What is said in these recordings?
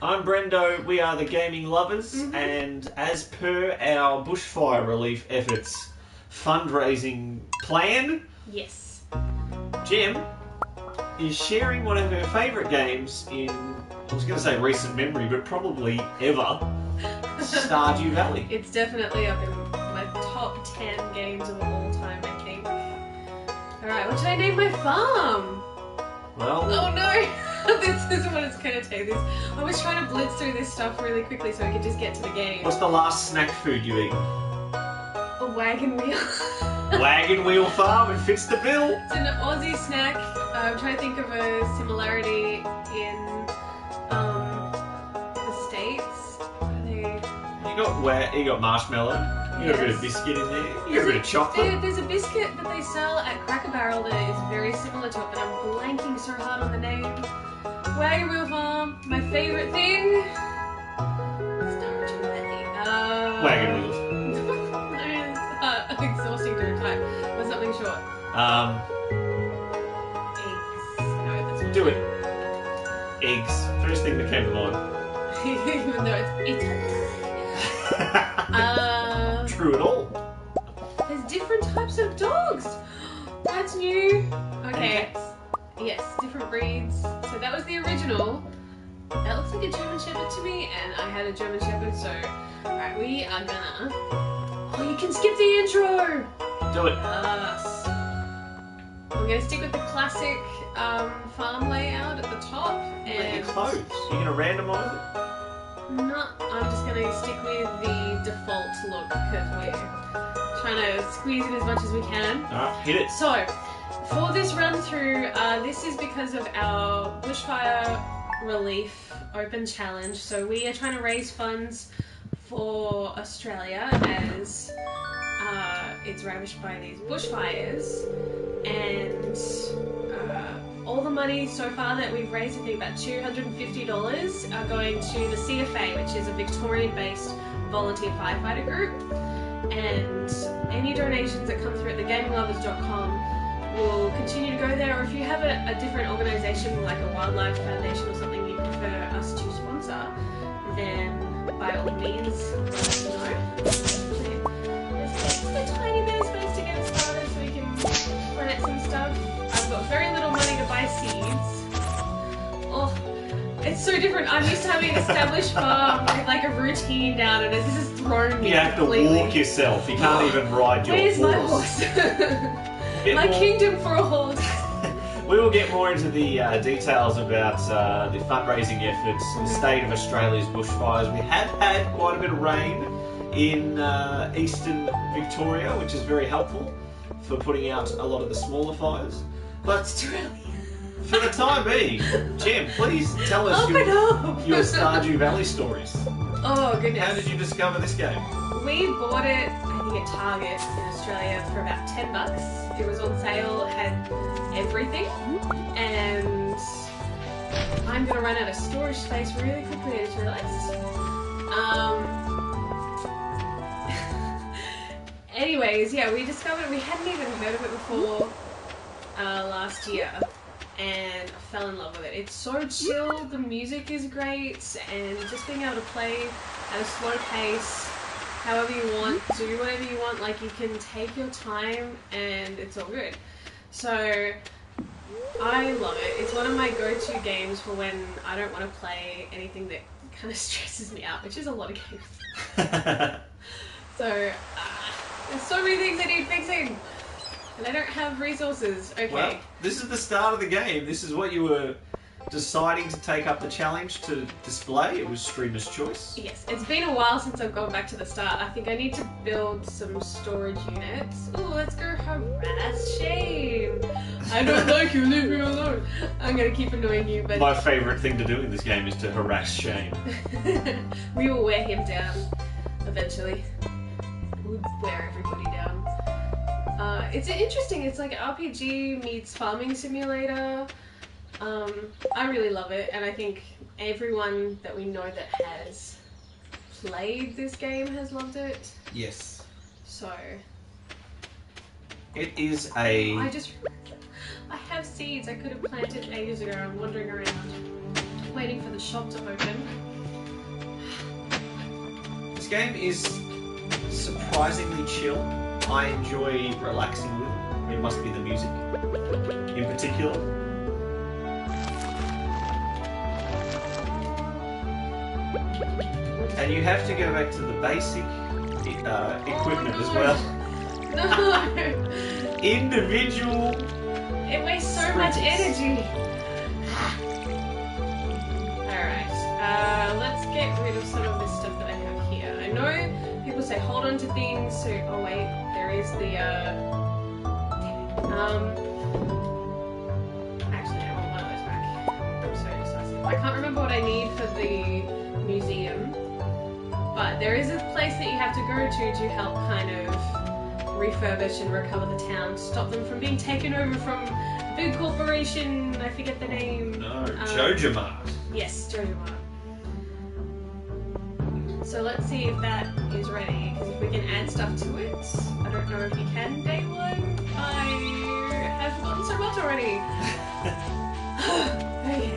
I'm Brendo, we are the gaming lovers, and as per our bushfire relief efforts fundraising plan, Yes. Jem is sharing one of her favourite games in, I was going to say recent memory, but probably ever, Stardew Valley. It's definitely up in my top 10 games of all time, I think. Alright, what should I name my farm? Well... Oh no! This is what it's going to take. I was trying to blitz through this stuff really quickly so I could just get to the game. What's the last snack food you eat? A wagon wheel. Wagon wheel farm, it fits the bill. It's an Aussie snack. I'm trying to think of a similarity in the States. You got marshmallow, you got a bit of biscuit in there, you got a bit of chocolate. There's a biscuit that they sell at Cracker Barrel that is very similar to it, but I'm blanking so hard on the name. Wagon wheel farm, my favourite thing. Stardew Valley. Wagon wheels. It's exhausting to type. What's something short? Eggs. No, that's not Do it. Eggs. First thing that came to mind. Even though it's True at all. There's different types of dogs. That's new. Okay. Yes, different breeds. So that was the original. That looks like a German Shepherd to me, and I had a German Shepherd, so... Alright, we are gonna... Oh, you can skip the intro! Do it. Yes. I'm gonna stick with the classic farm layout at the top, and... You're close. You're gonna randomise it? No, I'm just gonna stick with the default look, because we're trying to squeeze in as much as we can. Alright, hit it. So, for this run through, this is because of our bushfire relief open challenge. So we are trying to raise funds for Australia as it's ravished by these bushfires, and all the money so far that we've raised, I think about $250, are going to the CFA, which is a Victorian-based volunteer firefighter group, and any donations that come through at thegaminglovers.com will continue to go there, or if you have a different organisation like a wildlife foundation or something you prefer us to sponsor, then by all means let us know. There's just a tiny bit of space to get us started so we can plant some stuff. I've got very little money to buy seeds. Oh, it's so different. I'm used to having an established farm with like a routine down, and this has thrown me. You have completely. to walk yourself. You can't even ride your Where's horse. my horse? My kingdom for a horse. We will get more into the details about the fundraising efforts in the state of Australia's bushfires. We have had quite a bit of rain in eastern Victoria, which is very helpful for putting out a lot of the smaller fires. But It's too early. for the time being, Jem, please tell us your Stardew Valley stories. Oh goodness. How did you discover this game? We bought it, I think at Target in Australia for about $10. It was on sale, it had everything, and I'm gonna run out of storage space really quickly, I just realised. Anyways, yeah, we discovered it. We hadn't even heard of it before last year, and I fell in love with it. It's so chill, the music is great, and just being able to play at a slow pace, however you want, do whatever you want, like you can take your time and it's all good. So I love it. It's one of my go-to games for when I don't want to play anything that kind of stresses me out, which is a lot of games. So there's so many things I need fixing and I don't have resources. Okay. Well, this is the start of the game. This is what you were deciding to take up the challenge to display. It was streamer's choice. Yes, it's been a while since I've gone back to the start. I think I need to build some storage units. Ooh, let's go harass Shane. I don't like you, leave me alone. I'm gonna keep annoying you, but... My favourite thing to do in this game is to harass Shane. We will wear him down, eventually. We'll wear everybody down. It's interesting, it's like RPG meets farming simulator. I really love it, and I think everyone that we know that has played this game has loved it. Yes. So... It is a... I have seeds I could have planted ages ago. I'm wandering around, waiting for the shop to open. This game is surprisingly chill. I enjoy relaxing with it. It must be the music in particular. And you have to go back to the basic equipment as well. No! Individual. It wastes so much energy. Alright, let's get rid of some of this stuff that I have here. I know people say hold on to things, so oh wait, there is the actually I want one of those back. I'm so indecisive. I can't remember what I need for the museum, but there is a place that you have to go to help kind of refurbish and recover the town, stop them from being taken over from a big corporation. I forget the name. No, Jojamart. Yes, Jojamart. So let's see if that is ready, because if we can add stuff to it, I don't know if you can day one. I have forgotten so much already. Okay.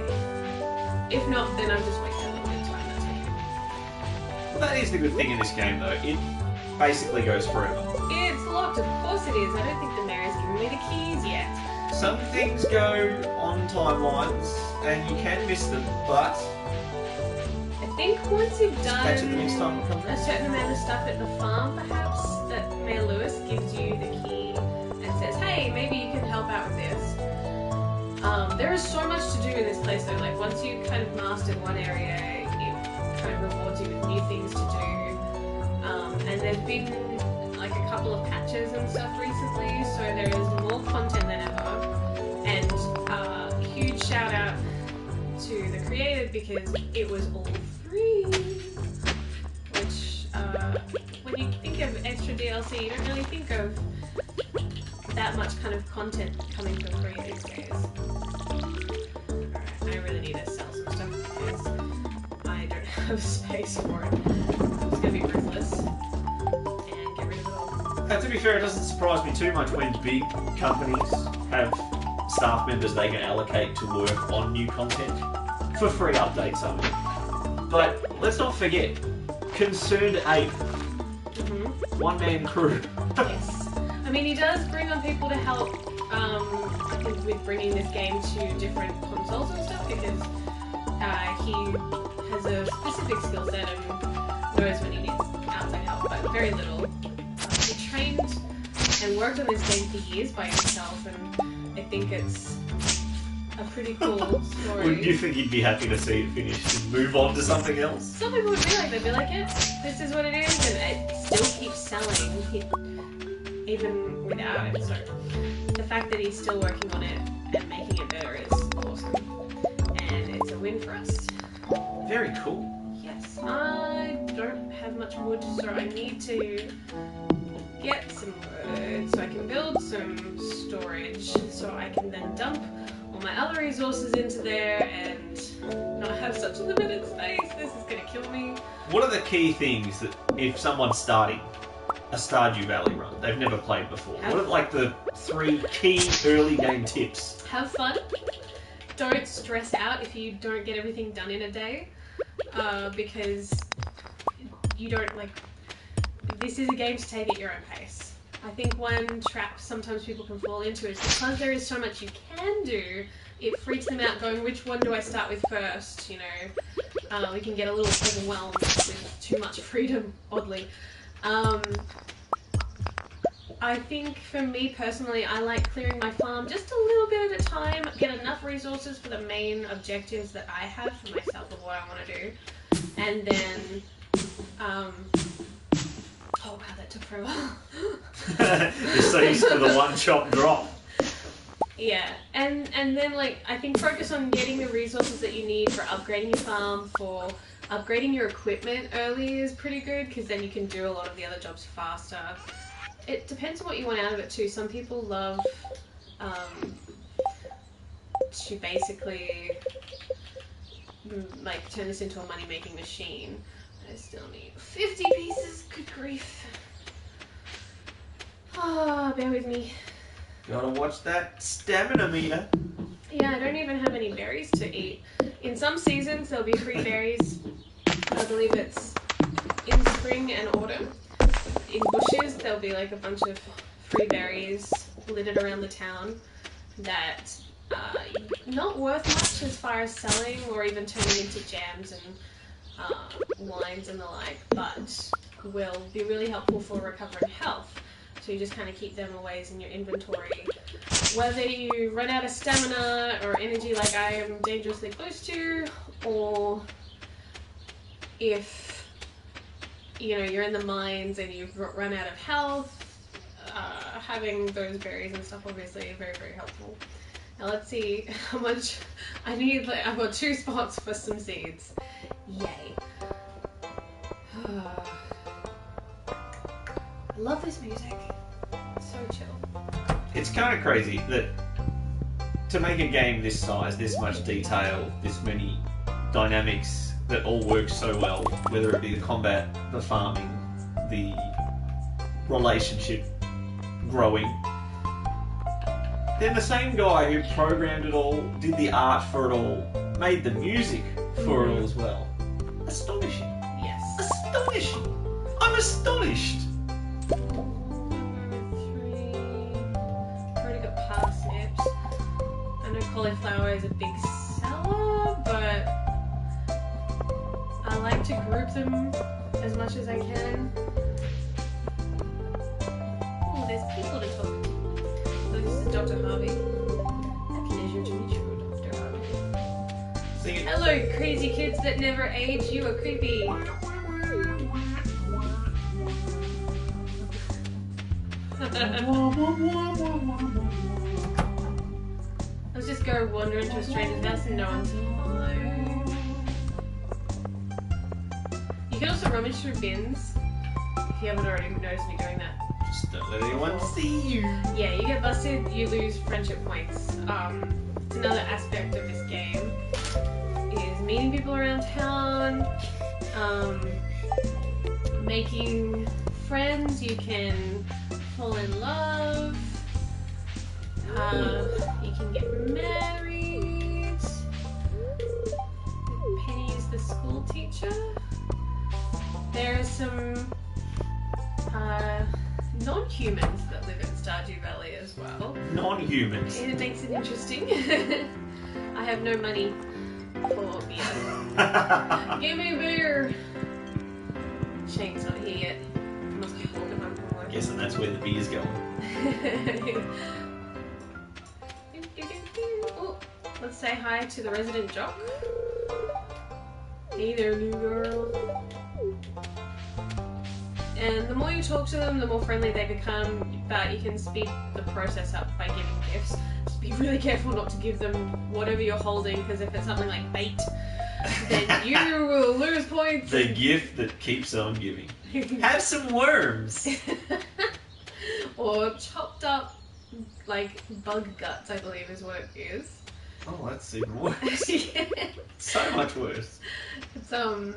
If not, then I'm just wasting a little bit of time. That's okay. Well, that is the good thing in this game, though. It basically goes forever. It's locked, of course it is. I don't think the mayor's given me the keys yet. Some things go on timelines, and you can miss them, but I think once you've catch it the next time done it comes a around. certain amount of stuff at the farm, perhaps, that Mayor Lewis gives you the key and says, hey, maybe you can help out with this. There is so much to do in this place, though. Like, once you've kind of mastered one area, it kind of rewards you with new things to do. And there's been like a couple of patches and stuff recently, so there is more content than ever. And huge shout out to the creator, because it was all free. Which, when you think of extra DLC, you don't really think of that much kind of content coming for free these days. Alright, I really need to sell some stuff because I don't have space for it. It's gonna be ruthless. To be fair, it doesn't surprise me too much when big companies have staff members they can allocate to work on new content for free updates, I mean. But let's not forget, Concerned Ape, one-man crew. Yes. I mean, he does bring on people to help, I think, with bringing this game to different consoles and stuff, because he has a specific skill set and knows when he needs outside help, but very little. He trained and worked on this game for years by himself, and I think it's a pretty cool story. Wouldn't you think he'd be happy to see it finished and move on to something else? Some people would be like, they'd be like, yeah, this is what it is, and it still keeps selling, even without it. So the fact that he's still working on it and making it better is awesome, and it's a win for us. Very cool. Yes, I don't have much wood, so I need to get some wood so I can build some storage, so I can then dump all my other resources into there and not have such limited space. This is gonna kill me. What are the key things that if someone's starting a Stardew Valley run, they've never played before? What are like the 3 key early game tips? Have fun. Don't stress out if you don't get everything done in a day, because you don't like. This is a game to take at your own pace. I think one trap sometimes people can fall into is because there is so much you can do, it freaks them out going, which one do I start with first? You know, we can get a little overwhelmed with too much freedom, oddly. I think for me personally, I like clearing my farm just a little bit at a time, get enough resources for the main objectives that I have for myself of what I want to do, and then, oh wow, that took forever. You're so used to the one chop drop. Yeah, and then like, I think focus on getting the resources that you need for upgrading your farm, for upgrading your equipment early is pretty good, because then you can do a lot of the other jobs faster. It depends on what you want out of it too. Some people love to basically like turn this into a money-making machine. I still need 50 pieces, good grief. Ah, bear with me. Gotta watch that stamina meter. Yeah, I don't even have any berries to eat. In some seasons, there'll be free berries. I believe it's in spring there'll be like a bunch of free berries littered around the town that not worth much as far as selling or even turning into jams and wines and the like, but will be really helpful for recovering health. So you just kind of keep them always in your inventory. Whether you run out of stamina or energy like I am dangerously close to, or if you're in the mines and you've run out of health, having those berries and stuff obviously is very, very helpful. Now let's see how much I need. I've got 2 spots for some seeds. Yay. I love this music. It's so chill. It's kind of crazy that to make a game this size, this much detail, this many dynamics that all work so well, whether it be the combat, the farming, the relationship growing. Then the same guy who programmed it all, did the art for it all, made the music for it all as well. Astonishing. Yes. Astonishing. I'm astonished. Already got parsnips. I know cauliflower is a big seller, but I like to group them as much as I can. Oh, there's people to talk to. So this is Dr. Harvey. A pleasure to meet you, Dr. Harvey. Sing it. Hello, crazy kids that never age. You are creepy. Let's just go wander into a stranger's house and no one's home. You can also rummage through bins if you haven't already noticed me doing that. Just don't let anyone see you. Yeah, you get busted, you lose friendship points. It's another aspect of this game is meeting people around town, making friends. You can fall in love. You can get married. Penny is the school teacher. There are some non-humans that live in Stardew Valley as well. Non-humans. And it makes it interesting. I have no money for beer. Give me beer! Shane's not here yet. Must be holding my board. Guessing that's where the beer's going. Oh, let's say hi to the resident jock. Hey there, new girl. And the more you talk to them, the more friendly they become, but you can speed the process up by giving gifts. Just be really careful not to give them whatever you're holding, because if it's something like bait, then you will lose points. The gift that keeps on giving. Have some worms. Or chopped up, like, bug guts, I believe is what it is. Oh, that's even worse. Yeah. So much worse. It's a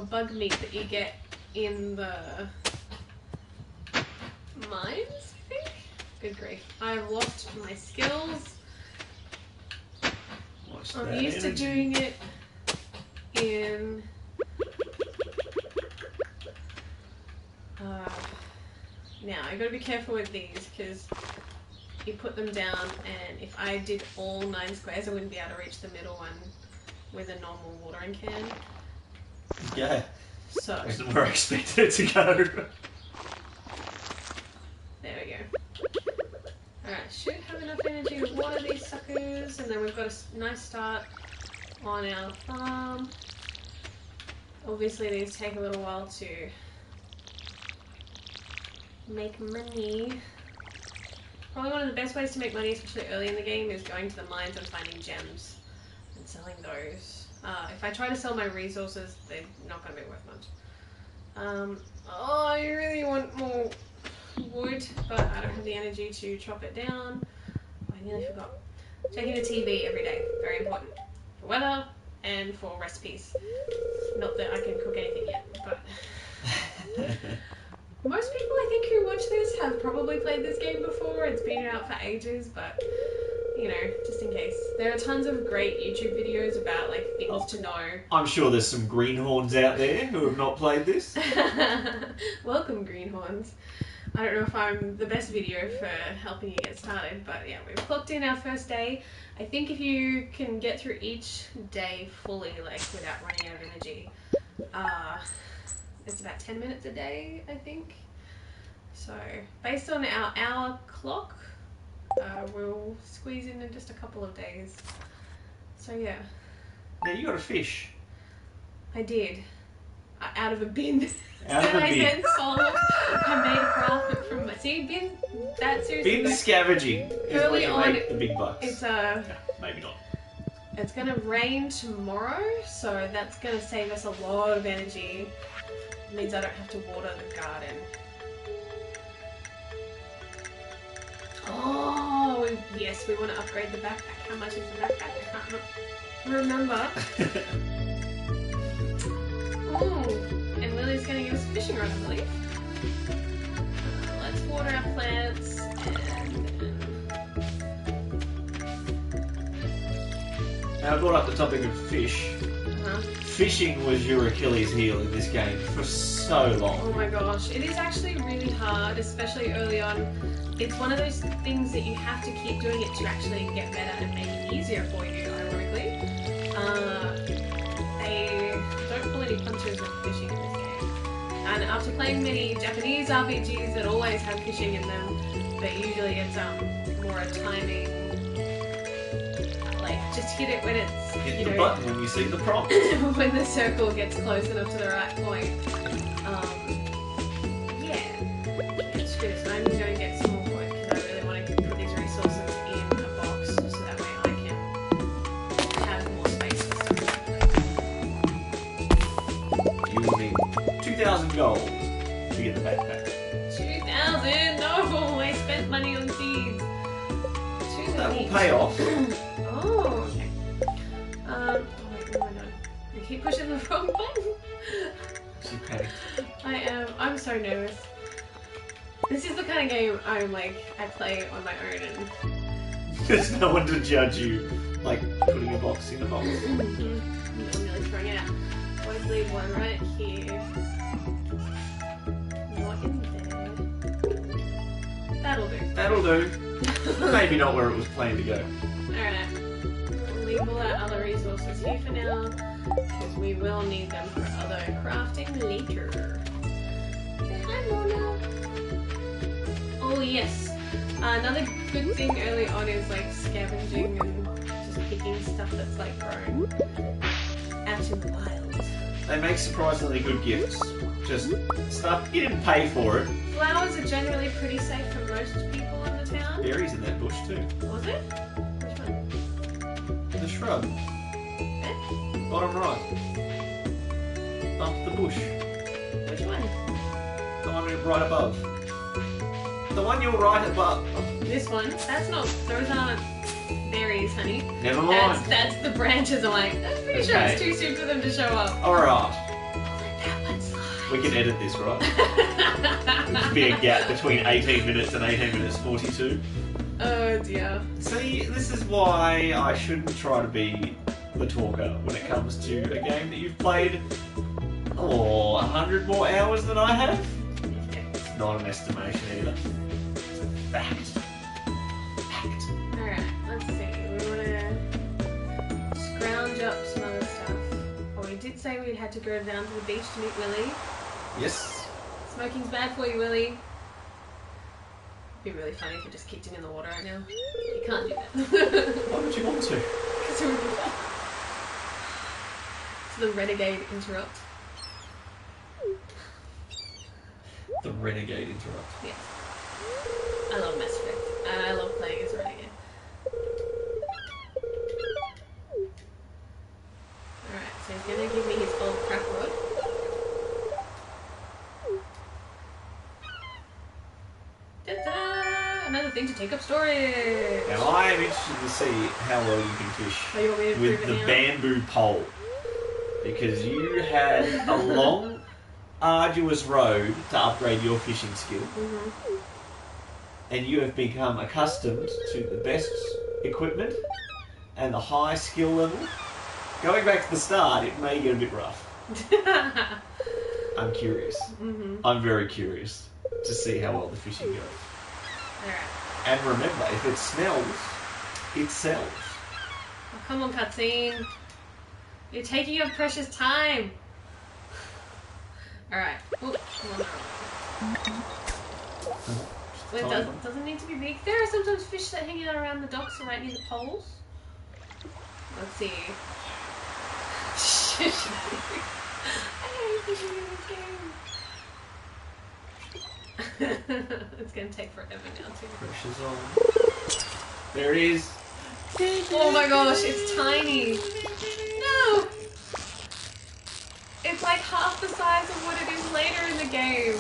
bug meat that you get in the mines, I think? Good grief. I've lost my skills. Watch I'm that used to energy. doing it in... now, I've got to be careful with these, because you put them down, and if I did all 9 squares, I wouldn't be able to reach the middle one with a normal watering can. Yeah. So, Wasn't where I expected it to go. there we go. Alright, should have enough energy to water these suckers, and then we've got a nice start on our farm. Obviously these take a little while to make money. Probably one of the best ways to make money, especially early in the game, is going to the mines and finding gems and selling those. If I try to sell my resources, they're not going to be worth much. Oh, I really want more wood, but I don't have the energy to chop it down. Oh, I nearly forgot. Checking the TV every day, very important. For weather and for recipes. Not that I can cook anything yet, but... Most people I think who watch this have probably played this game before. It's been out for ages, but you know, just in case. There are tons of great YouTube videos about like things to know. I'm sure there's some greenhorns out there who have not played this. Welcome, greenhorns. I don't know if I'm the best video for helping you get started, but yeah, we've clocked in our first day. I think if you can get through each day fully, like without running out of energy, it's about 10 minutes a day, I think. So based on our hour clock, we'll squeeze in just a couple of days. So yeah. Now you got a fish. I did. Out of a bin. Out of a I bin. then sold. I made a profit from my seed bin. That seriously. Bin scavenging is where Early you on, make the big bucks. It's Yeah, maybe not. It's gonna rain tomorrow, so that's gonna save us a lot of energy. It means I don't have to water the garden. Oh yes, we want to upgrade the backpack. How much is the backpack? I can't remember. Ooh, and Lily's gonna give us a fishing rod, I believe. Let's water our plants and Now I brought up the topic of fish. Fishing was your Achilles heel in this game for so long. Oh my gosh, it is actually really hard, especially early on. It's one of those things that you have to keep doing it to actually get better and make it easier for you, ironically. They don't pull any punches with fishing in this game. And after playing many Japanese RPGs that always have fishing in them, but usually it's more a timing, like just hit it when it's, Hit the button when you see the prompt. when the circle gets close enough to the right point. Yeah, it's good. So I'm going to get some more wood because I really want to put these resources in a box so that way I can have more space for stuff. You will need 2,000 gold to get the backpack. 2,000? No, I spent money on seeds. That will pay off. Oh, okay. Oh wait, what am I doing? I keep pushing the wrong button. She panicked. I'm so nervous. This is the kind of game I play on my own and... There's no one to judge you, like putting a box in a box. I'm really throwing it out. Always leave one right here. Not in there. That'll do. That'll do. Maybe not where it was planned to go. Alright. We'll leave all our other resources here for now, because we will need them for other crafting later. Say hi, Mona. Oh yes. Another good thing early on is like scavenging and just picking stuff that's like grown out in the wild. They make surprisingly good gifts. Just stuff you didn't pay for it. Flowers are generally pretty safe for most people in the town. Berries in that bush too. Was it? Which one? The shrub. Eh? Bottom right. Up the bush. Which one? The one right above. The one you're right above. This one? That's not. Those aren't berries, honey. Never mind. That's the branches. I'm like, I'm pretty sure it's too soon for them to show up. Alright. That one slide. We can edit this, right? There'll be a gap between 18 minutes and 18 minutes 42. Oh dear. See, this is why I shouldn't try to be the talker when it comes to a game that you've played 100 more hours than I have. It's not an estimation either. It's a fact. Fact. Alright, let's see. We want to scrounge up some other stuff. Oh, we did say we had to go down to the beach to meet Willy. Yes. Smoking's bad for you, Willy. It'd be really funny if you just kicked him in the water right now. You can't do that. Why would you want to? Because it would be fun. It's the renegade interrupt. The renegade interrupt. Yes. I love Mass Effect. And I love playing as a renegade. Alright, so he's gonna give me his old crack rod. Ta-da! Another thing to take up storage! Now I am interested to see how well you can fish Oh, you want me to with prove the it now? bamboo pole. Because you had a long, arduous road to upgrade your fishing skill. Mm-hmm. And you have become accustomed to the best equipment and the high skill level. Going back to the start, it may get a bit rough. I'm curious. Mm-hmm. I'm very curious. to see how well the fishing goes. Alright. And remember, if it smells, it sells. Oh, come on, cutscene. You're taking your precious time. Alright. Oh, come on. Wait, doesn't need to be big. There are sometimes fish that hang out around the docks or right near the poles. Let's see. I hate fishing in this game. It's gonna take forever now too. Pressure's on. There it is. Oh my gosh, it's tiny. No! It's like half the size of what it is later in the game.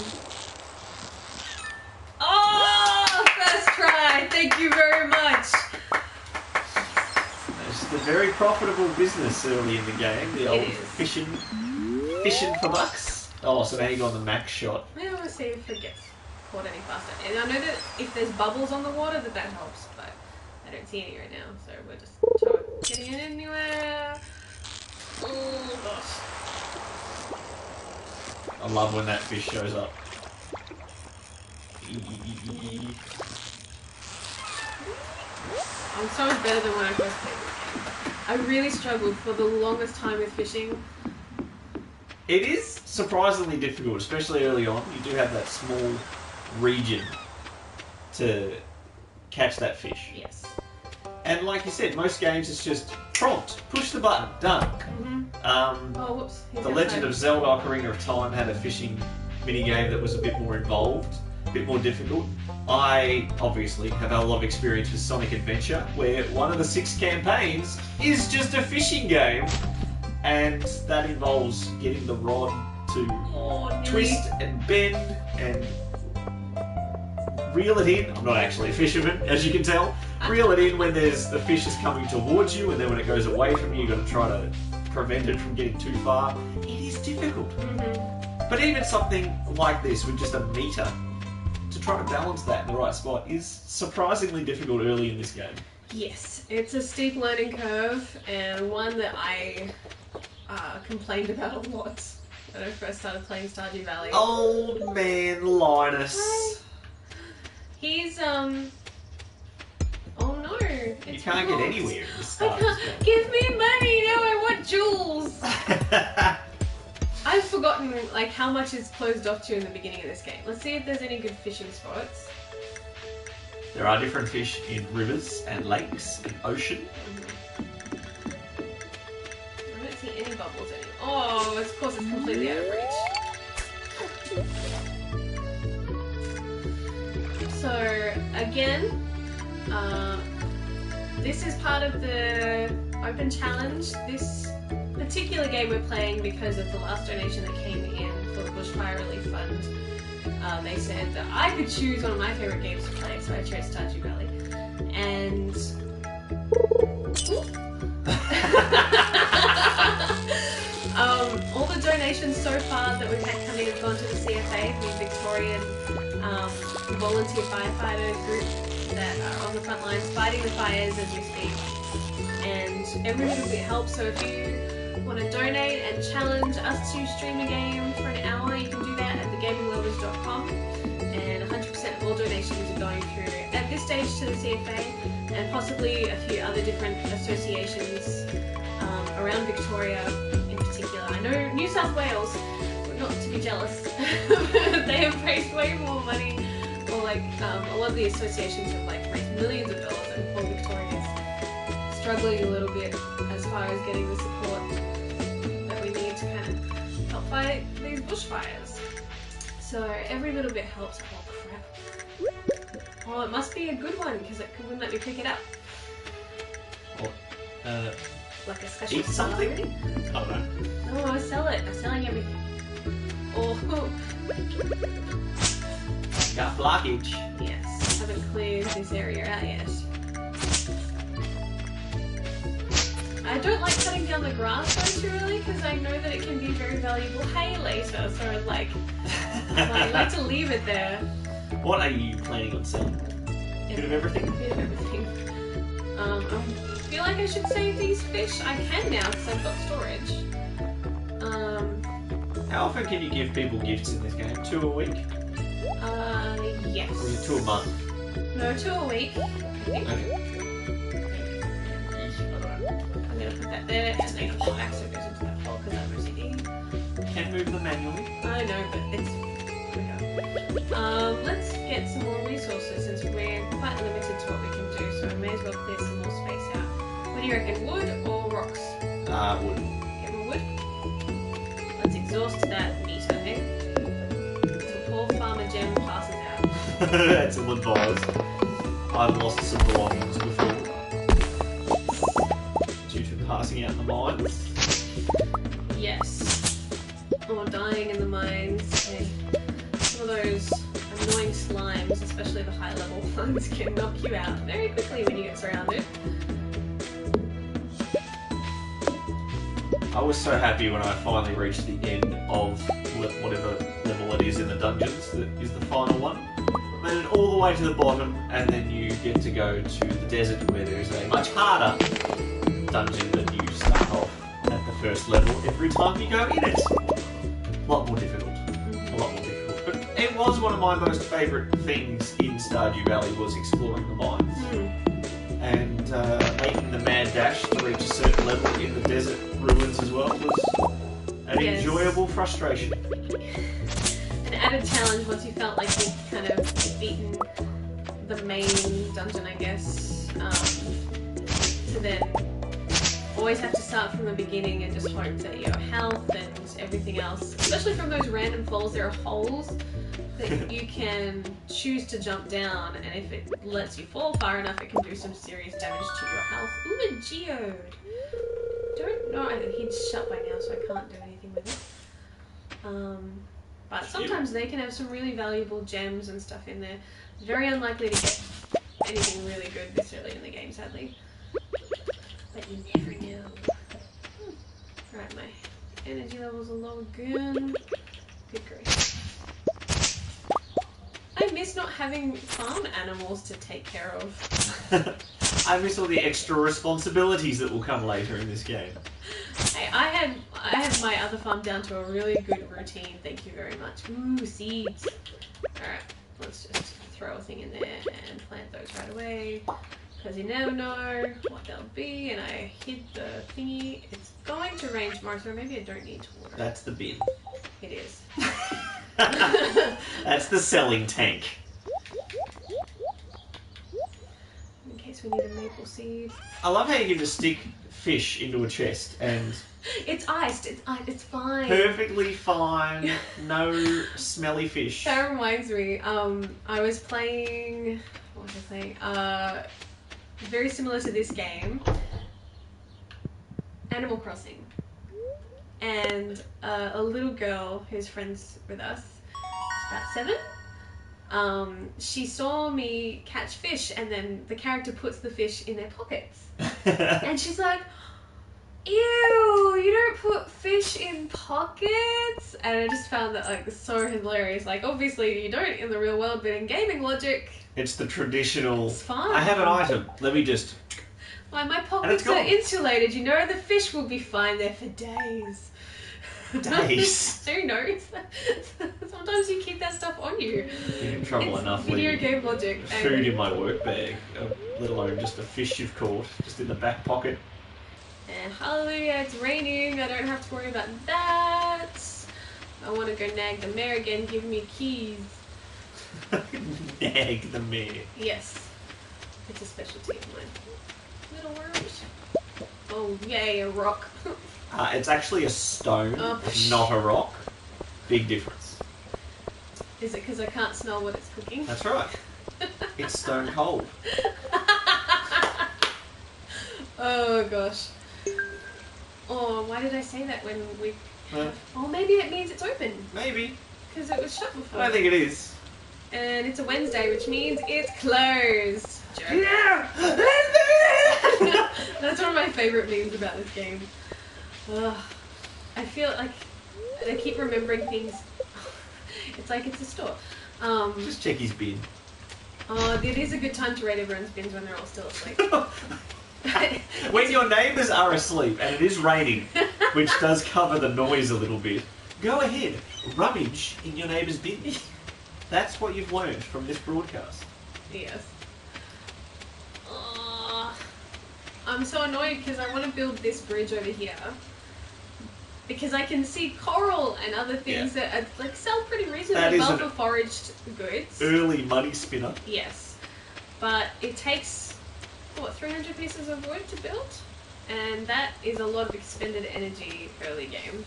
Oh, first try. Thank you very much. It's a very profitable business early in the game. The old fishing for bucks. Oh, so now you go on the max shot. I want to see if it gets caught any faster. And I know that if there's bubbles on the water, that helps, but I don't see any right now, so we're just getting it anywhere. Oh gosh. I love when that fish shows up. I'm so much better than when I first played this game. I really struggled for the longest time with fishing. It is surprisingly difficult, especially early on. You do have that small region to catch that fish. Yes. And like you said, most games it's just prompt, push the button, done. Oh, whoops. The Legend of Zelda Ocarina of Time had a fishing minigame that was a bit more involved, a bit more difficult. I obviously have had a lot of experience with Sonic Adventure, where one of the 6 campaigns is just a fishing game, and that involves getting the rod to twist and bend and reel it in. I'm not actually a fisherman, as you can tell. Reel it in when the fish is coming towards you, and then when it goes away from you, you've got to try to prevent it from getting too far. It is difficult. But even something like this with just a meter to try to balance that in the right spot is surprisingly difficult early in this game. Yes, it's a steep learning curve, and one that I complained about a lot when I first started playing Stardew Valley. Old man Linus. Hi. He's oh no! You can't get anywhere in the start. Give me money! No, I want jewels! I've forgotten like how much is closed off to in the beginning of this game. Let's see if there's any good fishing spots. There are different fish in rivers and lakes and ocean. I don't see any bubbles anymore. Oh, of course it's completely out of reach. So, again, this is part of the open challenge. This particular game we're playing because of the last donation that came in for the Bushfire Relief Fund. They said that I could choose one of my favourite games to play, so I chose Stardew Valley. And... all the donations so far that we've had coming have gone to the CFA, the Victorian volunteer firefighter group that are on the front lines fighting the fires as we speak. And every little bit helps, so if you want to donate and challenge us to stream a game for an hour, you can do that at thegaminglovers.com. And 100% of all donations are going through, at this stage, to the CFA and possibly a few other different associations around Victoria in particular. I know New South Wales, not to be jealous, they have raised way more money. Or like a lot of the associations have like raised millions of dollars, and poor Victoria's struggling a little bit as far as getting the support that we need to kind of help fight these bushfires. So every little bit helps. Oh crap. Oh, it must be a good one because it wouldn't let me pick it up. What? Like a special Eat something? already? I don't know. No, I sell it. I'm selling everything. Oh. Got blockage. Yes, haven't cleared this area out yet. I don't like cutting down the grass though too early because I know that it can be very valuable hay later, so I'd like to leave it there. What are you planning on selling? A bit of everything? A bit of everything. I feel like I should save these fish. I can now because I've got storage. How often can you give people gifts in this game? 2 a week? Yes. Or is it 2 a month? No, 2 a week. I think. Okay. I'm gonna put that there, and then I'll back so it goes into that hole because I'm OCD. Can move them manually. I know, but it's quicker. Let's get some more resources since we're quite limited to what we can do, so I may as well clear some more space out. What do you reckon, wood or rocks? Wood. Get more wood. Let's exhaust that meter, hey? Until poor Farmer Gem passes out. That's ill advised. I've lost some belongings before. Due to passing out in the mines. Yes. Or dying in the mines. Hey. Some of those annoying slimes, especially the high level ones, can knock you out very quickly when you get surrounded. I was so happy when I finally reached the end of whatever level it is in the dungeons that is the final one. Made it all the way to the bottom, and then you get to go to the desert where there is a much harder dungeon that you start off at the first level every time you go in it. A lot more difficult. A lot more difficult. But it was one of my most favourite things in Stardew Valley was exploring the mines. And making the mad dash to reach a certain level in the desert ruins as well was an enjoyable frustration. An added challenge once you felt like you'd kind of beaten the main dungeon, I guess, to then always have to start from the beginning and just hope that your health and everything else, especially from those random falls, there are holes that you can choose to jump down, and if it lets you fall far enough, it can do some serious damage to your health. Ooh, a geode! Don't know, he's shut by now, so I can't do anything with it. But sometimes they can have some really valuable gems and stuff in there. Very unlikely to get anything really good this early in the game, sadly. But you never know. Right, my energy levels are low again. Good grief. I miss not having farm animals to take care of. I miss all the extra responsibilities that will come later in this game. Hey, I had my other farm down to a really good routine, thank you very much. Ooh, seeds. Alright, let's just throw a thing in there and plant those right away. Because you never know what they'll be, and I hid the thingy. It's going to rain tomorrow, so maybe I don't need to water it. That's the bin. It is. That's the selling tank. In case we need a maple seed. I love how you can just stick fish into a chest and... It's iced, it's fine. Perfectly fine, no smelly fish. That reminds me, I was playing... What was I playing? Very similar to this game. Animal Crossing. And a little girl who's friends with us, she's about 7, she saw me catch fish, and then the character puts the fish in their pockets. And she's like, ew, you don't put fish in pockets? And I just found that like so hilarious. Like obviously you don't in the real world, but in gaming logic, it's the traditional, it's fine. I have an item, let me just... Like my pockets are insulated, you know, the fish will be fine there for days. Days? Who knows? Sometimes you keep that stuff on you. You're in trouble enough video leaving game logic. food in my work bag, let alone just a fish you've caught, just in the back pocket. And hallelujah, it's raining, I don't have to worry about that. I want to go nag the mare again, give me keys. Nag the mare. Yes. It's a specialty of mine. Little worms. Oh, yay, a rock. It's actually a stone, not a rock. Big difference. Is it because I can't smell what it's cooking? That's right. It's stone cold. Oh gosh. Oh, why did I say that when we... Well, oh, maybe it means it's open. maybe. Because it was shut before. I don't think it is. And it's a Wednesday, which means it's closed. Joke. Yeah! That's one of my favourite memes about this game. Ugh. I feel like I keep remembering things. It's like it's a store. Just check his bin. Oh, it is a good time to raid everyone's bins when they're all still asleep. When your neighbours are asleep and it is raining, which does cover the noise a little bit, go ahead, rummage in your neighbour's bin. That's what you've learned from this broadcast. Yes. I'm so annoyed because I want to build this bridge over here. Because I can see coral and other things that are, like, sell pretty reasonably well for foraged goods. Early money spinner. Yes. But it takes, what, 300 pieces of wood to build? And that is a lot of expended energy early game.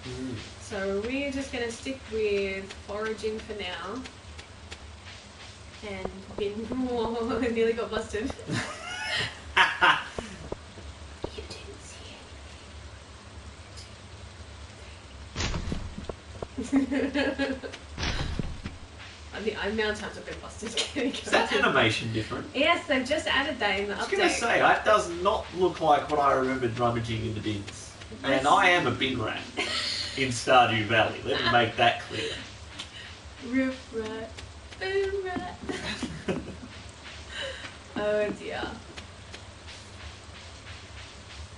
So we're just going to stick with foraging for now. And whoa, I nearly got busted. You didn't see anything. The amount of times I've been busted. Is that animation different? Yes, they've just added that in the update. I was going to say, that does not look like what I remembered rummaging in the bins. And I am a bin rat in Stardew Valley. Let me make that clear. Roof rat, bin rat. Oh dear.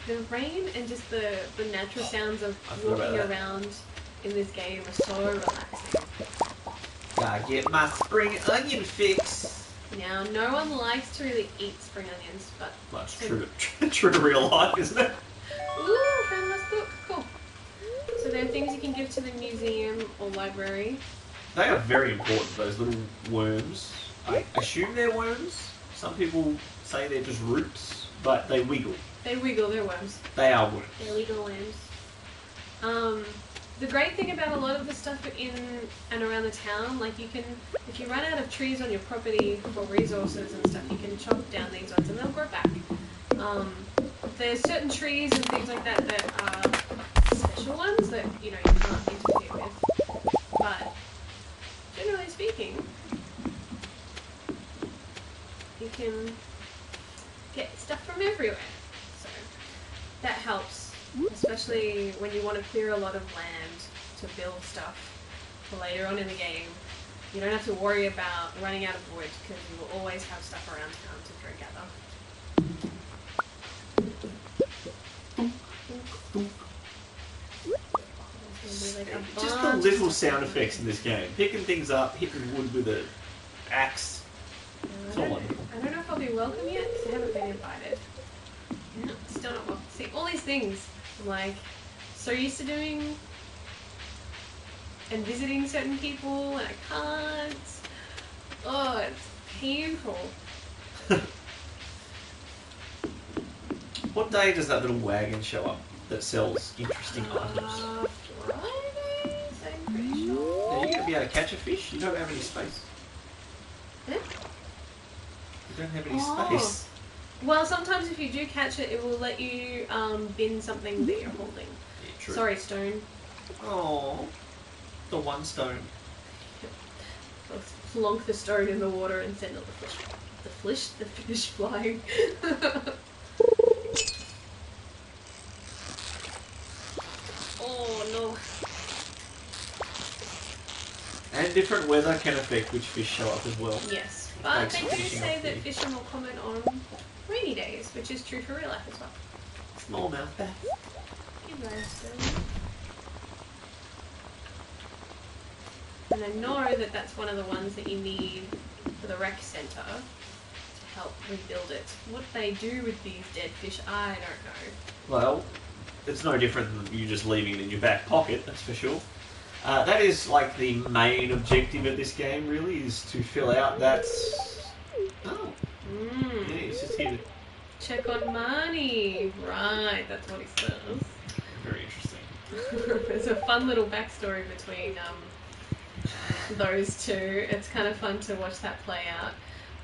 The rain and just the natural sounds of walking around in this game are so relaxing. Gotta get my spring onion fix. Now, no one likes to really eat spring onions, but... Well, it's true to real life, isn't it? Ooh, found a nice book. Cool. So there are things you can give to the museum or library. They are very important, those little worms. I assume they're worms. Some people say they're just roots, but they wiggle. They wiggle, they're worms. They are worms. They're legal worms. The great thing about a lot of the stuff in and around the town, like you can, if you run out of trees on your property for resources and stuff, you can chop down these ones and they'll grow back. There's certain trees and things like that that are special ones that, you know, you can't interfere with. But generally speaking, you can get stuff from everywhere. So that helps. Especially when you want to clear a lot of land to build stuff for later on in the game. You don't have to worry about running out of wood because you will always have stuff around town to go gather. Like just the little sound effects in this game. Picking things up, hitting wood with an axe. I don't know if I'll be welcome yet because I haven't been invited. No, still not welcome. See, all these things I'm like so used to doing and visiting certain people and I can't. Oh, it's painful. What day does that little wagon show up that sells interesting items? Fridays, I'm pretty sure. Are you going to be able to catch a fish? You don't have any space. Huh? You don't have any space. Well, sometimes if you do catch it, it will let you bin something that you're holding. Yeah, true. Sorry, stone. Oh, the one stone. I'll plonk the stone in the water and send it the fish flying. Oh no. And different weather can affect which fish show up as well. Yes, but they do say that fish are more common on rainy days, which is true for real life as well. Smallmouth bass. And I know that that's one of the ones that you need for the rec centre to help rebuild it. What they do with these dead fish, I don't know. Well, it's no different than you just leaving it in your back pocket, that's for sure. That is like the main objective of this game, really, is to fill out that... Oh. Yeah, he's just here to... Check on money. Right, that's what he says. Very interesting. There's a fun little backstory between those two. It's kind of fun to watch that play out.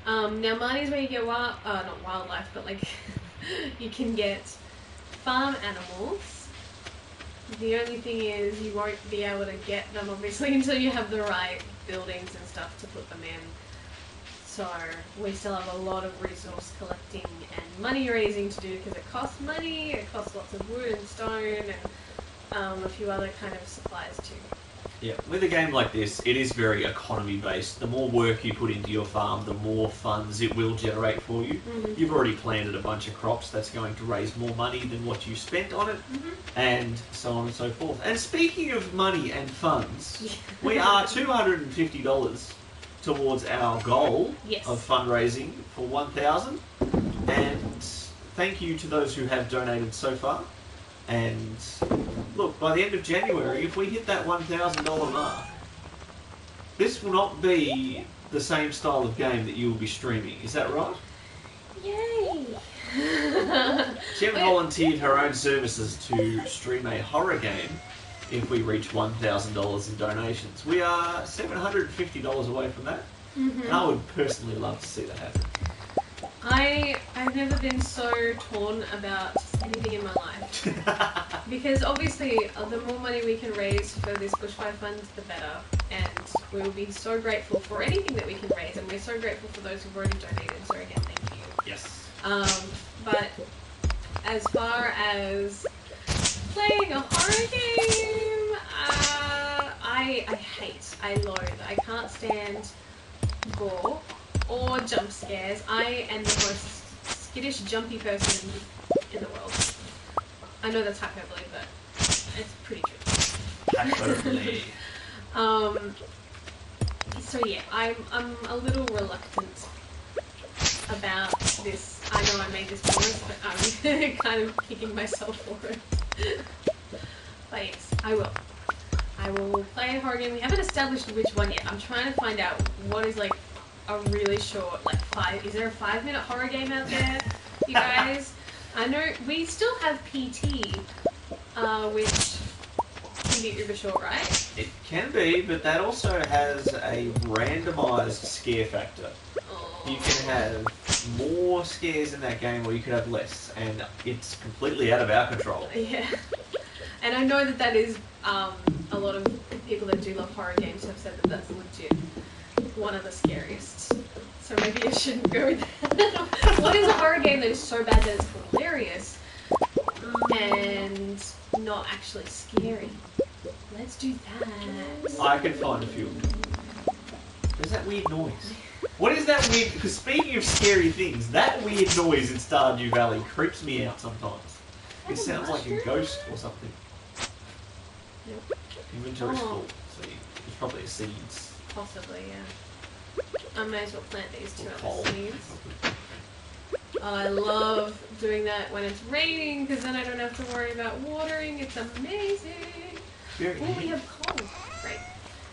Now, money is where you get not wildlife, but like you can get farm animals. The only thing is you won't be able to get them, obviously, until you have the right buildings and stuff to put them in. So we still have a lot of resource collecting and money raising to do because it costs money, it costs lots of wood and stone and a few other kind of supplies too. Yeah, with a game like this, it is very economy based. The more work you put into your farm, the more funds it will generate for you. Mm-hmm. You've already planted a bunch of crops, that's going to raise more money than what you spent on it, and so on and so forth. And speaking of money and funds, we are $250 towards our goal Yes. of fundraising for 1,000. And thank you to those who have donated so far. And look, by the end of January, if we hit that $1,000 mark, this will not be the same style of game that you will be streaming. Is that right? Yay! Jem volunteered her own services to stream a horror game if we reach $1,000 in donations. We are $750 away from that, and I would personally love to see that happen. I've never been so torn about anything in my life. Because obviously, the more money we can raise for this Bushfire Fund, the better. And we will be so grateful for anything that we can raise, and we're so grateful for those who've already donated, so again, thank you. Yes. But as far as playing a horror game, I loathe. I can't stand gore or jump scares. I am the most skittish, jumpy person in the world. I know that's hyperbole, but it's pretty true. Hyperbole. So yeah, I'm a little reluctant about this. I know I made this promise, but I'm kind of kicking myself for it. But yes, I will. I will play a horror game. We haven't established which one yet. I'm trying to find out what is like a really short, like is there a 5-minute horror game out there, you guys? I know we still have PT, which can be uber short, right? It can be, but that also has a randomised scare factor. Oh. You can have more scares in that game, or you could have less, and it's completely out of our control. Yeah. And I know that is a lot of people that do love horror games have said that that's legit one of the scariest. So maybe I shouldn't go with that. What is a horror game that is so bad that it's hilarious and not actually scary? Let's do that. I can find a few. There's that weird noise. What is that weird... Because speaking of scary things, that weird noise in Stardew Valley creeps me out sometimes. It sounds like a ghost or something. Yep. Inventory's full, so it's probably seeds. Possibly, yeah. I may as well plant these two Coal. other seeds. I love doing that when it's raining, because then I don't have to worry about watering. It's amazing. Oh, we have coal. Great.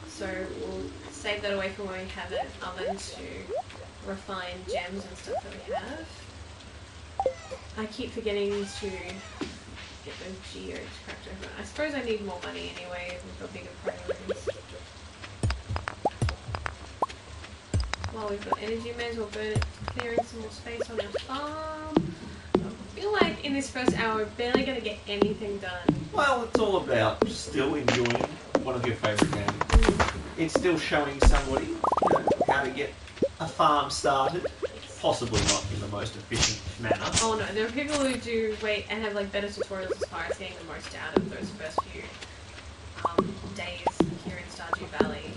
So we'll save that away for when we have an oven to refine gems and stuff that we have. I keep forgetting to get those geodes cracked open. I suppose I need more money anyway. We've got bigger priorities. While we've got energy, may as well burn it, clearing some more space on our farm. I feel like in this first hour, we're barely going to get anything done. Well, it's all about still enjoying one of your favourite games. It's still showing somebody how to get a farm started. Possibly not in the most efficient manner. Oh no, there are people who do wait and have like better tutorials as far as getting the most out of those first few days here in Stardew Valley.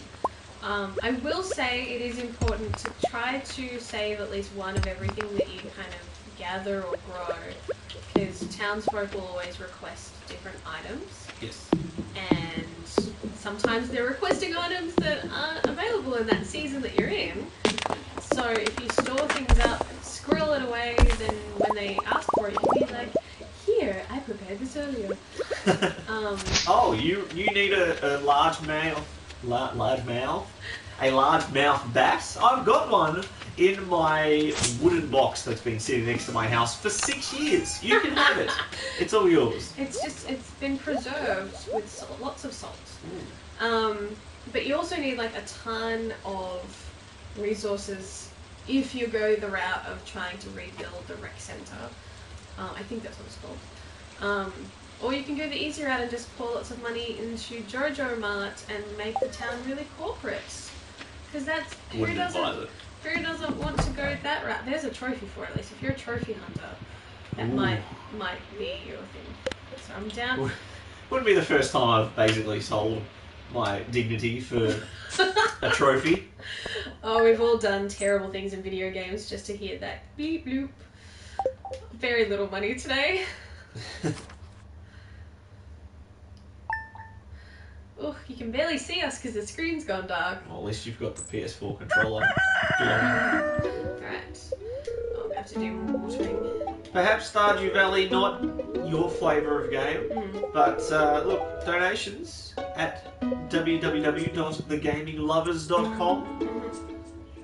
I will say it is important to try to save at least one of everything that you kind of gather or grow, because townsfolk will always request different items. Yes. And sometimes they're requesting items that aren't available in that season that you're in. So if you store things up, squirrel it away, then when they ask for it, you can be like, here, I prepared this earlier. Oh, you need a large mouth, a large mouth bass? I've got one in my wooden box that's been sitting next to my house for 6 years. You can have it. It's all yours. It's been preserved with salt, lots of salt. But you also need like a ton of resources if you go the route of trying to rebuild the rec center. I think that's what it's called. Or you can go the easy route and just pour lots of money into Jojo Mart and make the town really corporate. Because that's who doesn't want to go that route. There's a trophy for it, at least. If you're a trophy hunter, that might be your thing. So I'm down. Wouldn't be the first time I've basically sold my dignity for a trophy. Oh, we've all done terrible things in video games just to hear that beep bloop. Very little money today. Ugh, you can barely see us because the screen's gone dark. Well, at least you've got the PS4 controller. Alright. I'll have to do more watering. Perhaps Stardew Valley not your flavour of game, but look, donations at www.thegaminglovers.com.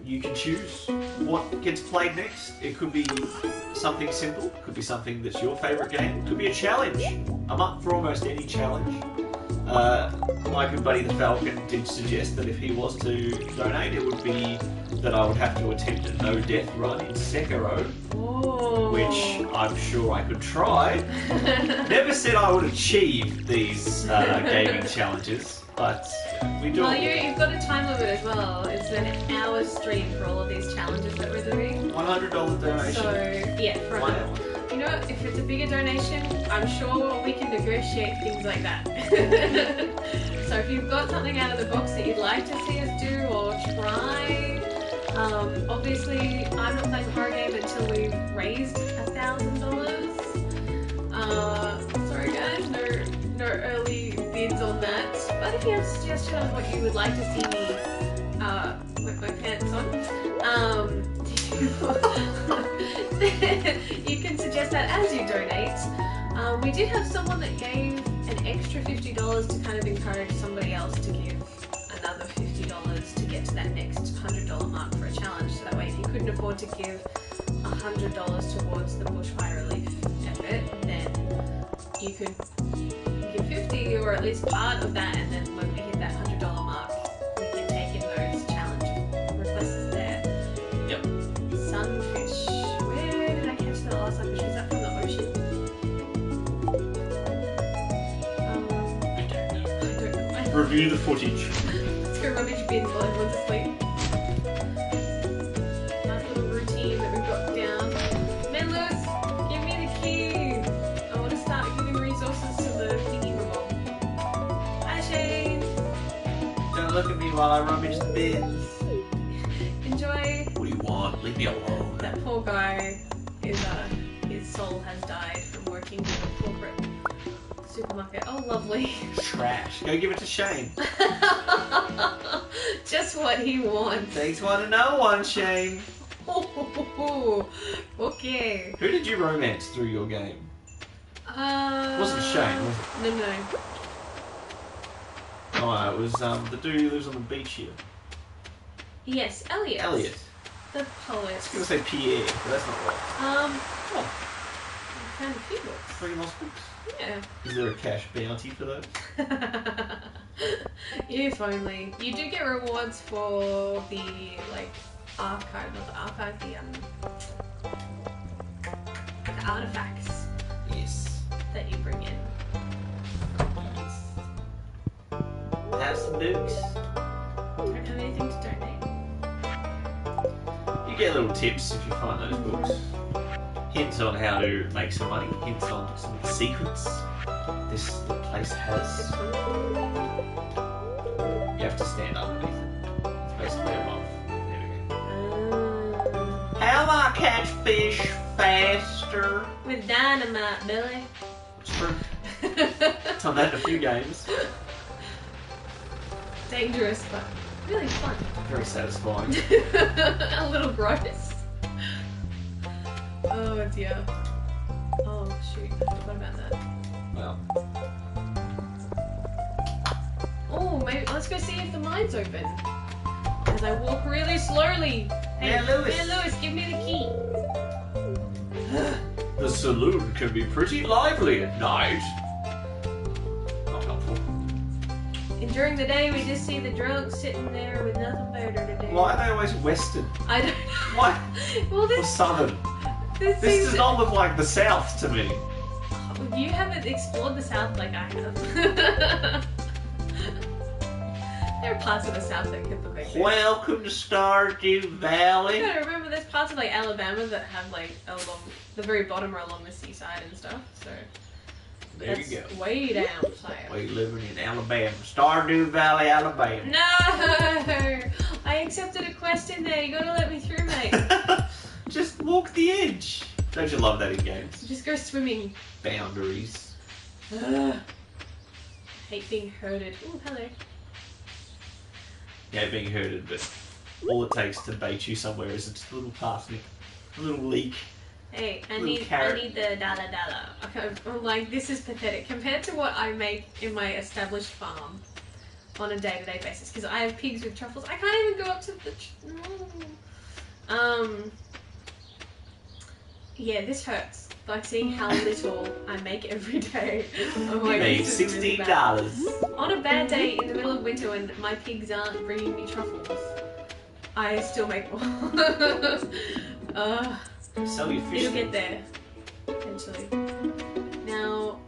You can choose what gets played next. It could be something simple, it could be something that's your favourite game, it could be a challenge. I'm up for almost any challenge. My good buddy the Falcon did suggest that if he was to donate, it would be that I would have to attempt a no-death run in Sekiro, which I'm sure I could try. Never said I would achieve these gaming challenges, but we do. Well, you've got a time limit as well. It's an hour stream for all of these challenges that we're doing. $100 donation. So, yeah, for 1 hour. You know, if it's a bigger donation, I'm sure we can negotiate things like that. So if you've got something out of the box that you'd like to see us do or try, obviously I'm not playing a horror game until we've raised $1,000. Sorry guys, no early bids on that. But if you have a suggestion on what you would like to see me with my pants on, you can suggest that as you donate. We did have someone that gave an extra $50 to kind of encourage somebody else to give another $50 to get to that next $100 mark for a challenge. So that way, if you couldn't afford to give $100 towards the bushfire relief effort, then you could give 50 or at least part of that, and then when we hit that $100 mark, we can take in those challenge requests there. Yep. Sunfish. Where did I catch that last sunfish? Was that from the ocean? I don't know. Review the footage. Let's go rubbish bin while everyone's asleep. Nice little routine that we've got down. Man, Lewis, give me the key. I want to start giving resources to the thingy remote. Hi, Shane. Don't look at me while I rummage the bins. Enjoy. What do you want? Leave me alone. That poor guy is his soul has died from working in a corporate supermarket. Oh, lovely. Trash. Go give it to Shane. Just what he wants. Takes one to know one, Shane. Okay. Who did you romance through your game? It wasn't Shane, was it? No. Oh, it was the dude who lives on the beach here. Yes, Elliot. Elliot. The poet. I was going to say Pierre, but that's not right. I found a few books. 3 lost books. Yeah. Is there a cash bounty for those? If only. You do get rewards for the archive, not the archive, the artifacts Yes. that you bring in. Have some books. Don't have anything to donate. You get little tips if you find those books. Hints on how to make some money. Hints on some secrets this place has. You have to stand underneath it. It's basically above. There we go. How do I catch fish faster? With dynamite, Billy. It's true. Done that in a few games. Dangerous, but really fun. Very satisfying. A little gross. Oh dear. Oh shoot, I forgot about that. Well, Oh, maybe let's go see if the mine's open. As I walk really slowly. Hey, Yeah, Lewis. Hey, Lewis, give me the key. the saloon can be pretty lively at night. Not helpful. And during the day, we just see the drunks sitting there with nothing better to do. Why are they always western? I don't. Why? Well, Or this southern? this This seems. does not look like the South to me. You haven't explored the South like I have. There are parts of the South that could look like this. Welcome to Stardew Valley. You gotta remember, there's parts of Alabama that have along the very bottom or along the seaside and stuff. So There that's you go. way down south. We living in Alabama. Stardew Valley, Alabama. No, I accepted a quest in there. You gotta let me through, mate. Just walk the edge. Don't you love that in games? Just go swimming. Boundaries. Ugh. hate being herded. Ooh, hello. Yeah, being herded, but all it takes to bait you somewhere is just a little parsnip, a little leek. Hey, I Little need carrot. the dala. I'm like, this is pathetic compared to what I make in my established farm on a day-to-day basis. Because I have pigs with truffles. I can't even go up to the. Yeah, this hurts. Like seeing how little I make every day. I'm like, Made this is really $16. bad. On a bad day in the middle of winter when my pigs aren't bringing me truffles, I still make more. Sell your fish. It'll get there eventually. Now,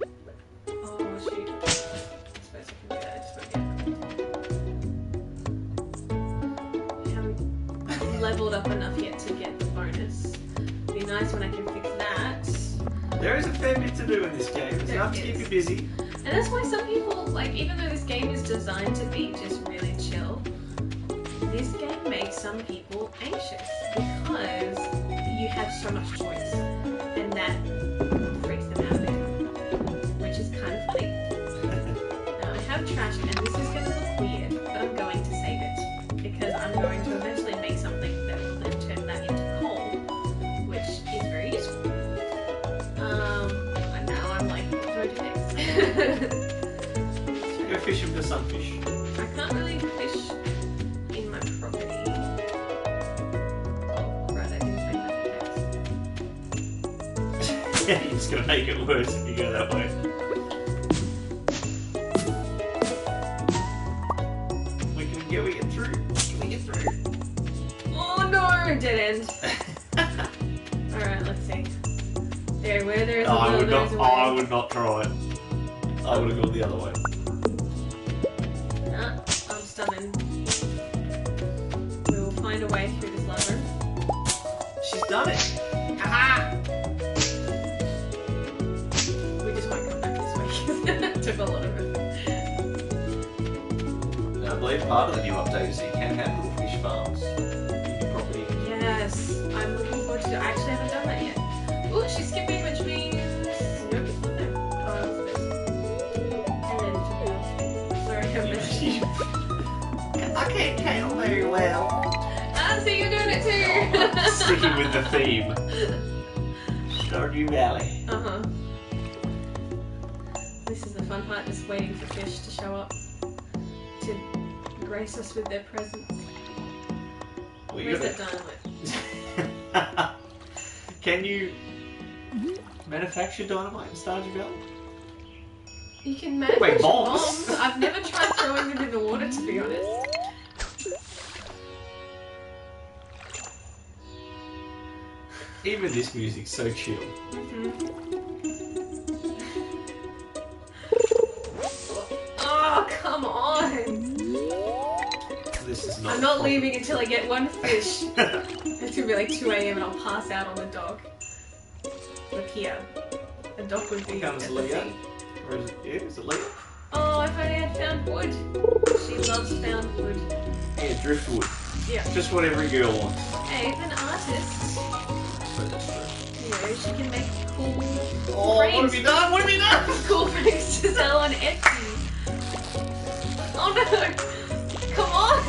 oh shoot! I suppose I can do that. I just won't get it. I haven't leveled up enough yet to get the bonus. It'd be nice when I can fix that. There is a fair bit to do in this game. It's enough to keep you busy. And that's why some people, like, even though this game is designed to be just really chill, this game makes some people anxious because you have so much choice, and that freaks them out a bit, which is kind of funny. Now I have trash, and this is going to look weird, but I'm going to save it because I'm going to eventually make something that will then turn that into coal, which is very useful. And now I'm like, what do I do next? Go fishing for sunfish. I can't really fish in my property. Oh, right, I didn't bring my pickaxe. Yeah, you're just gonna make it worse if you go that way. We can get through. We get through. Oh no, dead end. Alright, let's see. There, where there is a will, there is a way. I would not try it. I would have gone the other way. Nah, I'm stubborn. We will find a way through this ladder. She's done it. Aha! We just won't come back this way because it took a lot of effort. Now, I believe part of the new update is that you can have little fish farms in your property. Yes, I'm looking forward to it. I actually haven't done that yet. Oh, she's skipping, which means... Nope, it's not there. Oh, it's this. And then it took it. Sorry, I missed you. I can't count very well. Ah, so you're doing it too! Sticking with the theme. Stardew Valley. Uh-huh. This is the fun part, just waiting for fish to show up. To grace us with their presence. Well, Where's that dynamite? Can you manufacture dynamite in Stardew Valley? You can manufacture bombs? bombs. I've never tried throwing them in the water, to be honest. Even this music's so chill. Oh, come on! This is not. I'm not leaving until I get one fish. It's gonna be like 2 AM and I'll pass out on the dock. Look here. A dock would be Comes at the Leah. sea. Or is it, yeah, is it Leah? Oh, if I had found wood. She loves found wood. Yeah, driftwood. Yeah. Just what every girl wants. Hey, if an artist, So that's true. you know, she can make cool Oh, frames. what have you done? What have you done? Cool frames to sell on Etsy. Oh no! Come on!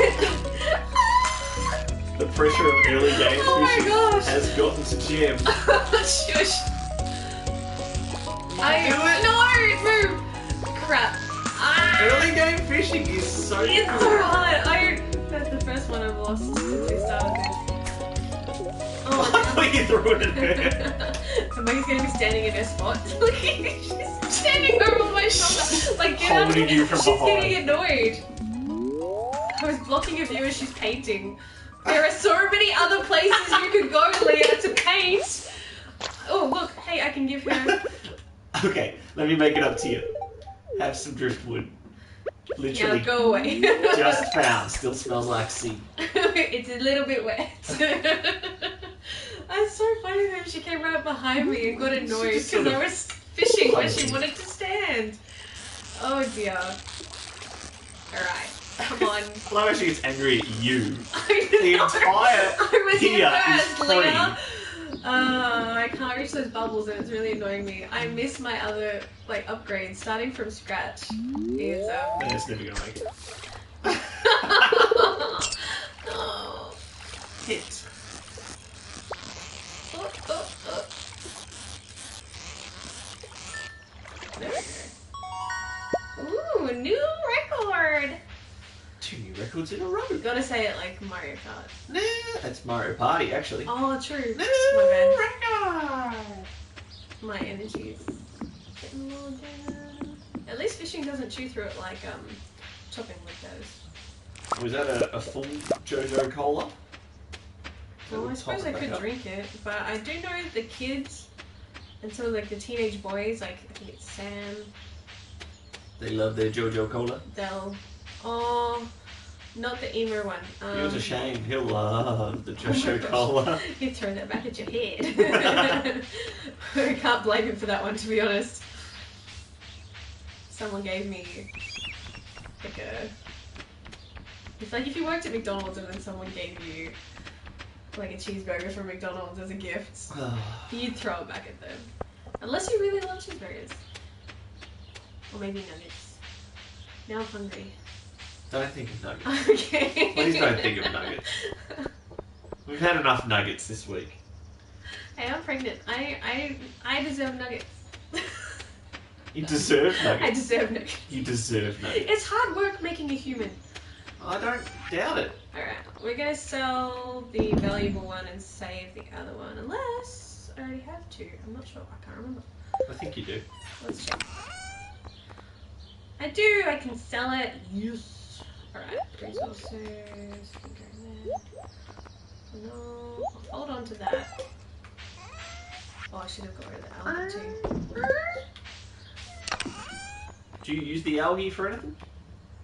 The pressure of early game Oh my fishing gosh. has gotten to Jim. Shush! Do it. No! Move! Crap! Ah. Early game fishing is so It's good. so hard! That's the first one I've lost since we started this. I Oh, thought you threw it at her. Somebody's gonna be standing in her spot. Look, she's standing over my shoulder. Like, get out of Holding you from She's behind. getting annoyed. I was blocking a view as she's painting. There are so many other places you could go, Leah, to paint. Oh, look. Hey, I can give her... Okay, let me make it up to you. Have some driftwood. Literally. Now go away. Just found. Still smells like sea. It's a little bit wet. That's so funny though. She came right up behind me and got annoyed just because sort I of was fishing where she punched. wanted to stand. Oh dear. Alright, come on. Well, actually, it's angry at you. I The know. entire I was pier here is first, free. Leah. I can't reach those bubbles and it's really annoying me. I miss my other upgrades. Starting from scratch is It's never gonna make it. No. Hit. Oh. There we go. Ooh, a new record! 2 new records in a row. You gotta say it like Mario Kart. Nah, that's Mario Party, actually. Oh, true. New My bad. record! My energy is getting low again. At least fishing doesn't chew through it like chopping wood does. Was that a full JoJo Cola? Well, I suppose I could drink it, but I do know the kids and some of the teenage boys, I think it's Sam. They love their JoJo Cola. Not the emo one. It was a shame. He'll love the JoJo Cola. He'd throw that back at your head. I can't blame him for that one, to be honest. Someone gave me it's like if you worked at McDonald's and then someone gave you a cheeseburger from McDonald's as a gift, you'd throw it back at them. Unless you really love cheeseburgers. Or maybe nuggets. Now I'm hungry. Don't think of nuggets. Okay. Please don't think of nuggets. We've had enough nuggets this week. Hey, I'm pregnant. I deserve nuggets. You deserve nuggets. I deserve nuggets. You deserve nuggets. It's hard work making a human. I don't doubt it. Alright, we're gonna sell the valuable one and save the other one. Unless I already have two. I'm not sure. I can't remember. I think you do. Let's check. I do. I can sell it. Yes. Alright, resources. Can go there. No. I'll hold on to that. Oh, I should have got rid of the algae too. Do you use the algae for anything?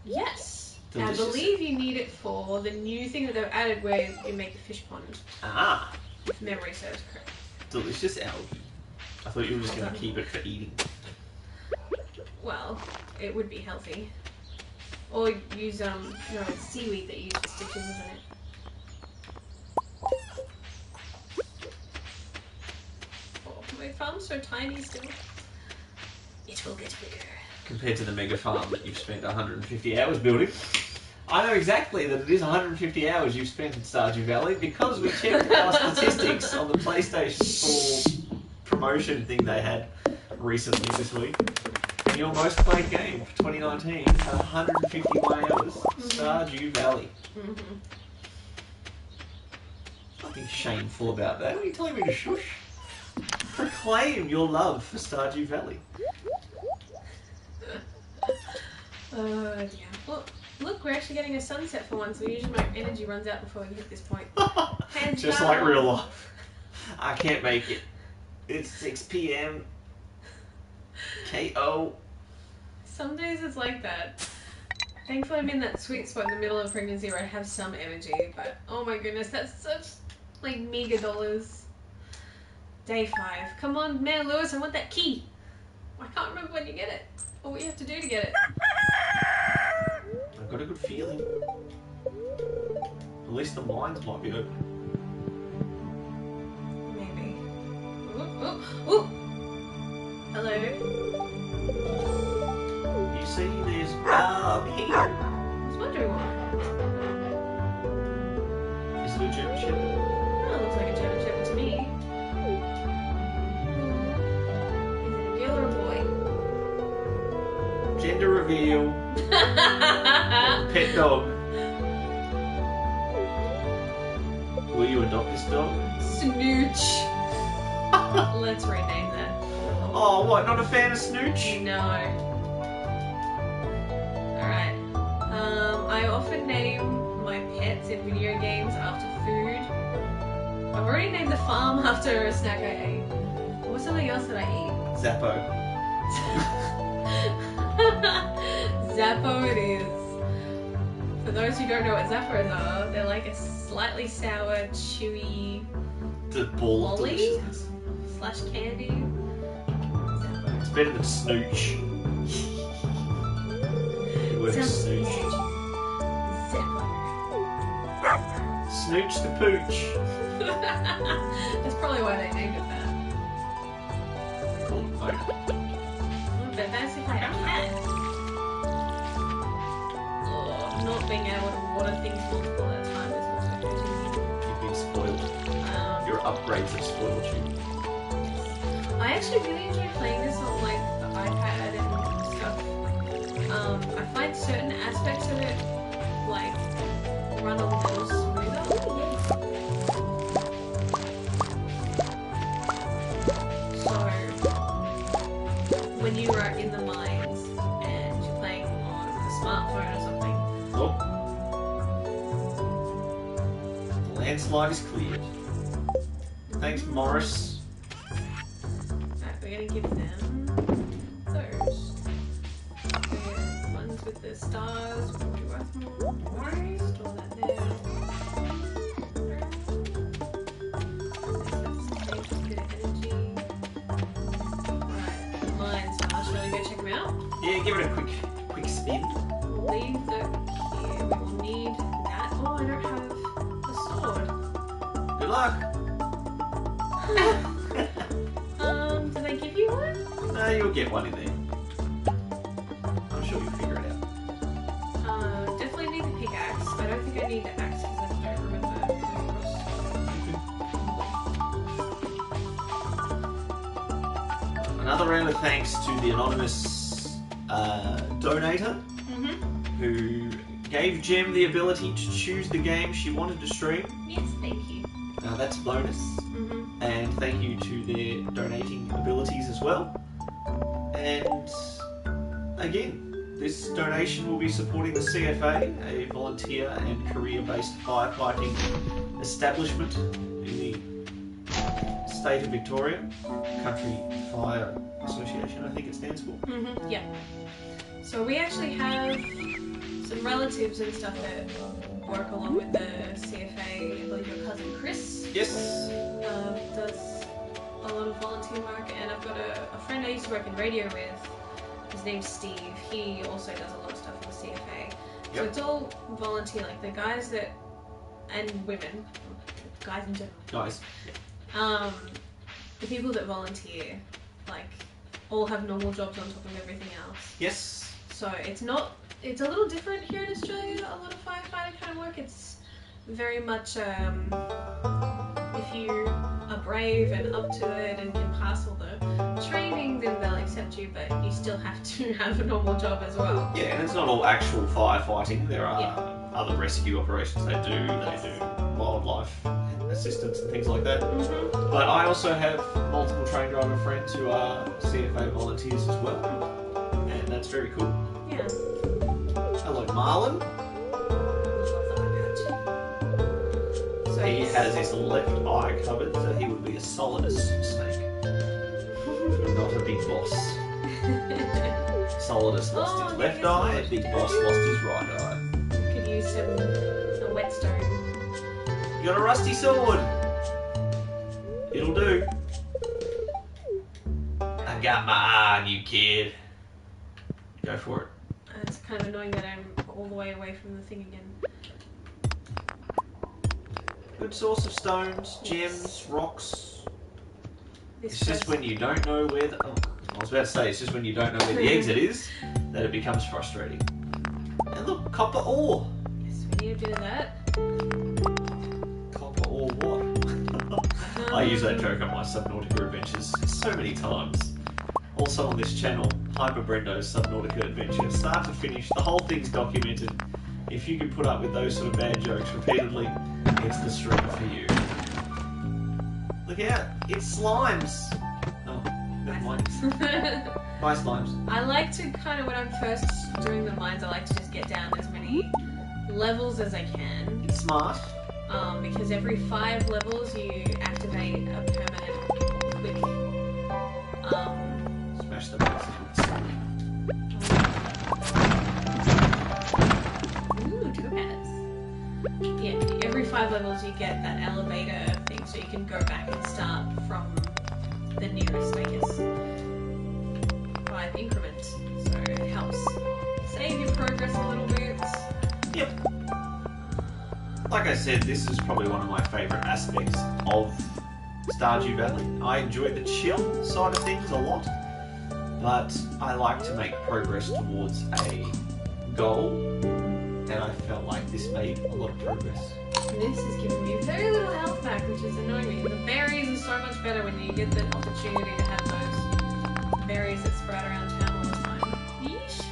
Yes. Delicious. I believe you need it for the new thing that they've added where you make a fish pond. Ah. If memory serves correct. Delicious algae. I thought you were just going to keep it for eating. Well, it would be healthy. Or use, it's seaweed that you use for stitches, isn't it? Oh, my farm's so tiny still. It will get bigger. Compared to the mega farm that you've spent 150 hours building. I know exactly that it is 150 hours you've spent in Stardew Valley because we checked our statistics on the PlayStation 4 promotion thing they had recently this week. Your most played game for 2019 had 151 hours. Stardew Valley. Nothing shameful about that. What are you telling me to shush? Proclaim your love for Stardew Valley. Yeah. Well, look, we're actually getting a sunset for once. So usually my energy runs out before we hit this point. Just like real life. I can't make it. It's 6 p.m. KO. Some days it's like that. Thankfully I'm in that sweet spot in the middle of pregnancy where I have some energy, but oh my goodness, that's such meager dollars. Day 5. Come on, man, Lewis, I want that key. I can't remember when you get it, or what you have to do to get it. I've got a good feeling. At least the mines might be open. Maybe. Ooh, ooh, ooh. Hello? You see, there's here. I was wondering what. Is it a German Shepherd? Oh, it looks like a German Shepherd to me. Is it a girl or a boy? Gender reveal. Pet dog. Will you adopt this dog? Snooch. Let's rename that. Oh, what? Not a fan of Snooch? No. Alright. I often name my pets in video games after food. I've already named the farm after a snack I ate. What's something else that I eat? Zappo. Zappo it is. For those who don't know what Zappos are, they're like a slightly sour, chewy The ball of lolly deliciousness. / candy. Zappo. It's better than Snooch. The word Sounds Snooch. Zappo. Snooch the Pooch. That's probably why they named it that. Cool. Okay. But that's if I had a cat. Oh, not being able to water things multiple at a time is also hurting me. You've been spoiled. Your upgrades have spoiled you. I actually really enjoy playing this on like the iPad and stuff. I find certain aspects of it like run a little smoother. So when you are in the mines and you're playing on a smartphone or something. Oh. The landslide is cleared. Thanks, Morris. We're gonna give them those. The ones with the stars will be worth more. Store that there. Just a bit of energy. Alright, mines. Shall we go check them out? Yeah, give it a quick spin. We'll leave that here. We will need that. Oh, I don't have a sword. Good luck. Do they give you one? No, you'll get one in there. I'm sure you'll figure it out. Definitely need the pickaxe. I don't think I need the axe because I don't remember coming across. Another round of thanks to the anonymous donator who gave Gem the ability to choose the game she wanted to stream. Yes, thank you. That's a bonus. And thank you to their donating abilities as well. And again, this donation will be supporting the CFA, a volunteer and career-based firefighting establishment in the state of Victoria. Country Fire Association, I think it stands for. Yeah. So we actually have some relatives and stuff that work along with the CFA. I believe your cousin Chris. Yes. Does a lot of volunteer work, and I've got a friend I used to work in radio with. His name's Steve. He also does a lot of stuff for the CFA. So it's all volunteer, like the guys that, and women, guys in general. Guys. The people that volunteer, like, all have normal jobs on top of everything else. Yes. So it's a little different here in Australia. A lot of firefighting kind of work. It's very much if you are brave and up to it and can pass all the training, then they'll accept you, but you still have to have a normal job as well. Yeah, and it's not all actual firefighting. There are other rescue operations they do. They do wildlife assistance and things like that. But I also have multiple train driver friends who are CFA volunteers as well, and that's very cool. Yeah. Hello, Marlon. So he has his left eye covered, so he would be a solidus snake, not a big boss. Solidus lost his left eye, Big Boss lost his right eye. Could use a whetstone. You got a rusty sword. It'll do. I got my eye on you, kid. Go for it. It's kind of annoying that I'm all the way away from the thing again. Good source of stones, gems, rocks. It's just when you don't know where the... Oh, I was about to say, it's just when you don't know where the exit is that it becomes frustrating. And look, copper ore. Yes, we need a bit of that. Copper ore what? I use that joke on my Subnautica adventures so many times. Also on this channel, Hyperbrendo's Subnautica adventure. Start to finish, the whole thing's documented. If you can put up with those sort of bad jokes repeatedly, it's the stream for you. Look out, it's slimes! Oh, never mind. Bye, slimes. I like to kind of, when I'm first doing the mines, I like to just get down as many levels as I can. It's smart. Because every 5 levels you activate a permanent quick Smash the boxes with sand. Ooh, topaz. Yeah, every 5 levels you get that elevator thing, so you can go back and start from the nearest, I guess, 5 increments. So it helps save your progress a little bit. Yep. Like I said, this is probably one of my favourite aspects of Stardew Valley. I enjoy the chill side of things a lot, but I like to make progress towards a goal, and I felt like this made a lot of progress. This is giving me very little health back, which is annoying me. The berries are so much better when you get the opportunity to have those berries that sprout around town all the time. Yeesh.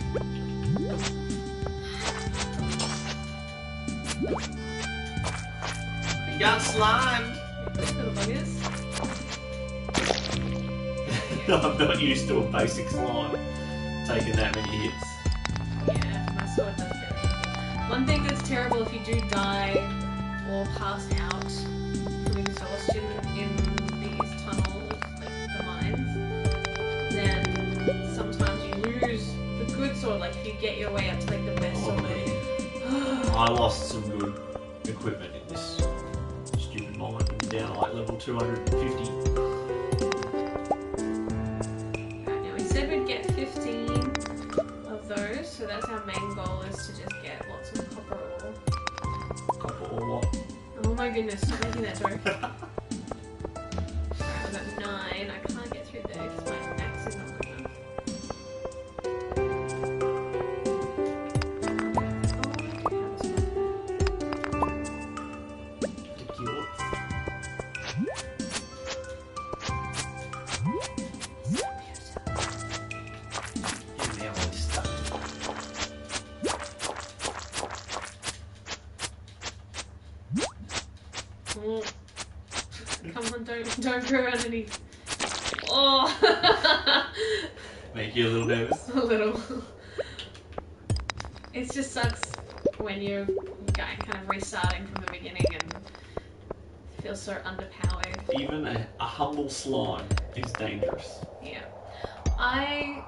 You got slimed! Little buggers. I'm not used to a basic slime taking that many hits. Yeah, my sword does very good. One thing that's terrible if you do die or pass out from exhaustion in these tunnels, like the mines, then sometimes you lose the good sword. Like if you get your way up to like the best sword. I lost some good equipment in this stupid mine. I'm down to like level 250. Right, now we said we'd get 15 of those, so that's our main goal, is to just get lots of copper ore. Copper or what? Oh my goodness, stop making that joke. Right, I've got 9. I can't get through there because my axe is not good enough. Come on, don't go underneath. Oh! Make you a little nervous? A little. It just sucks when you're kind of restarting from the beginning and feel so underpowered. Even a humble slime is dangerous. Yeah. I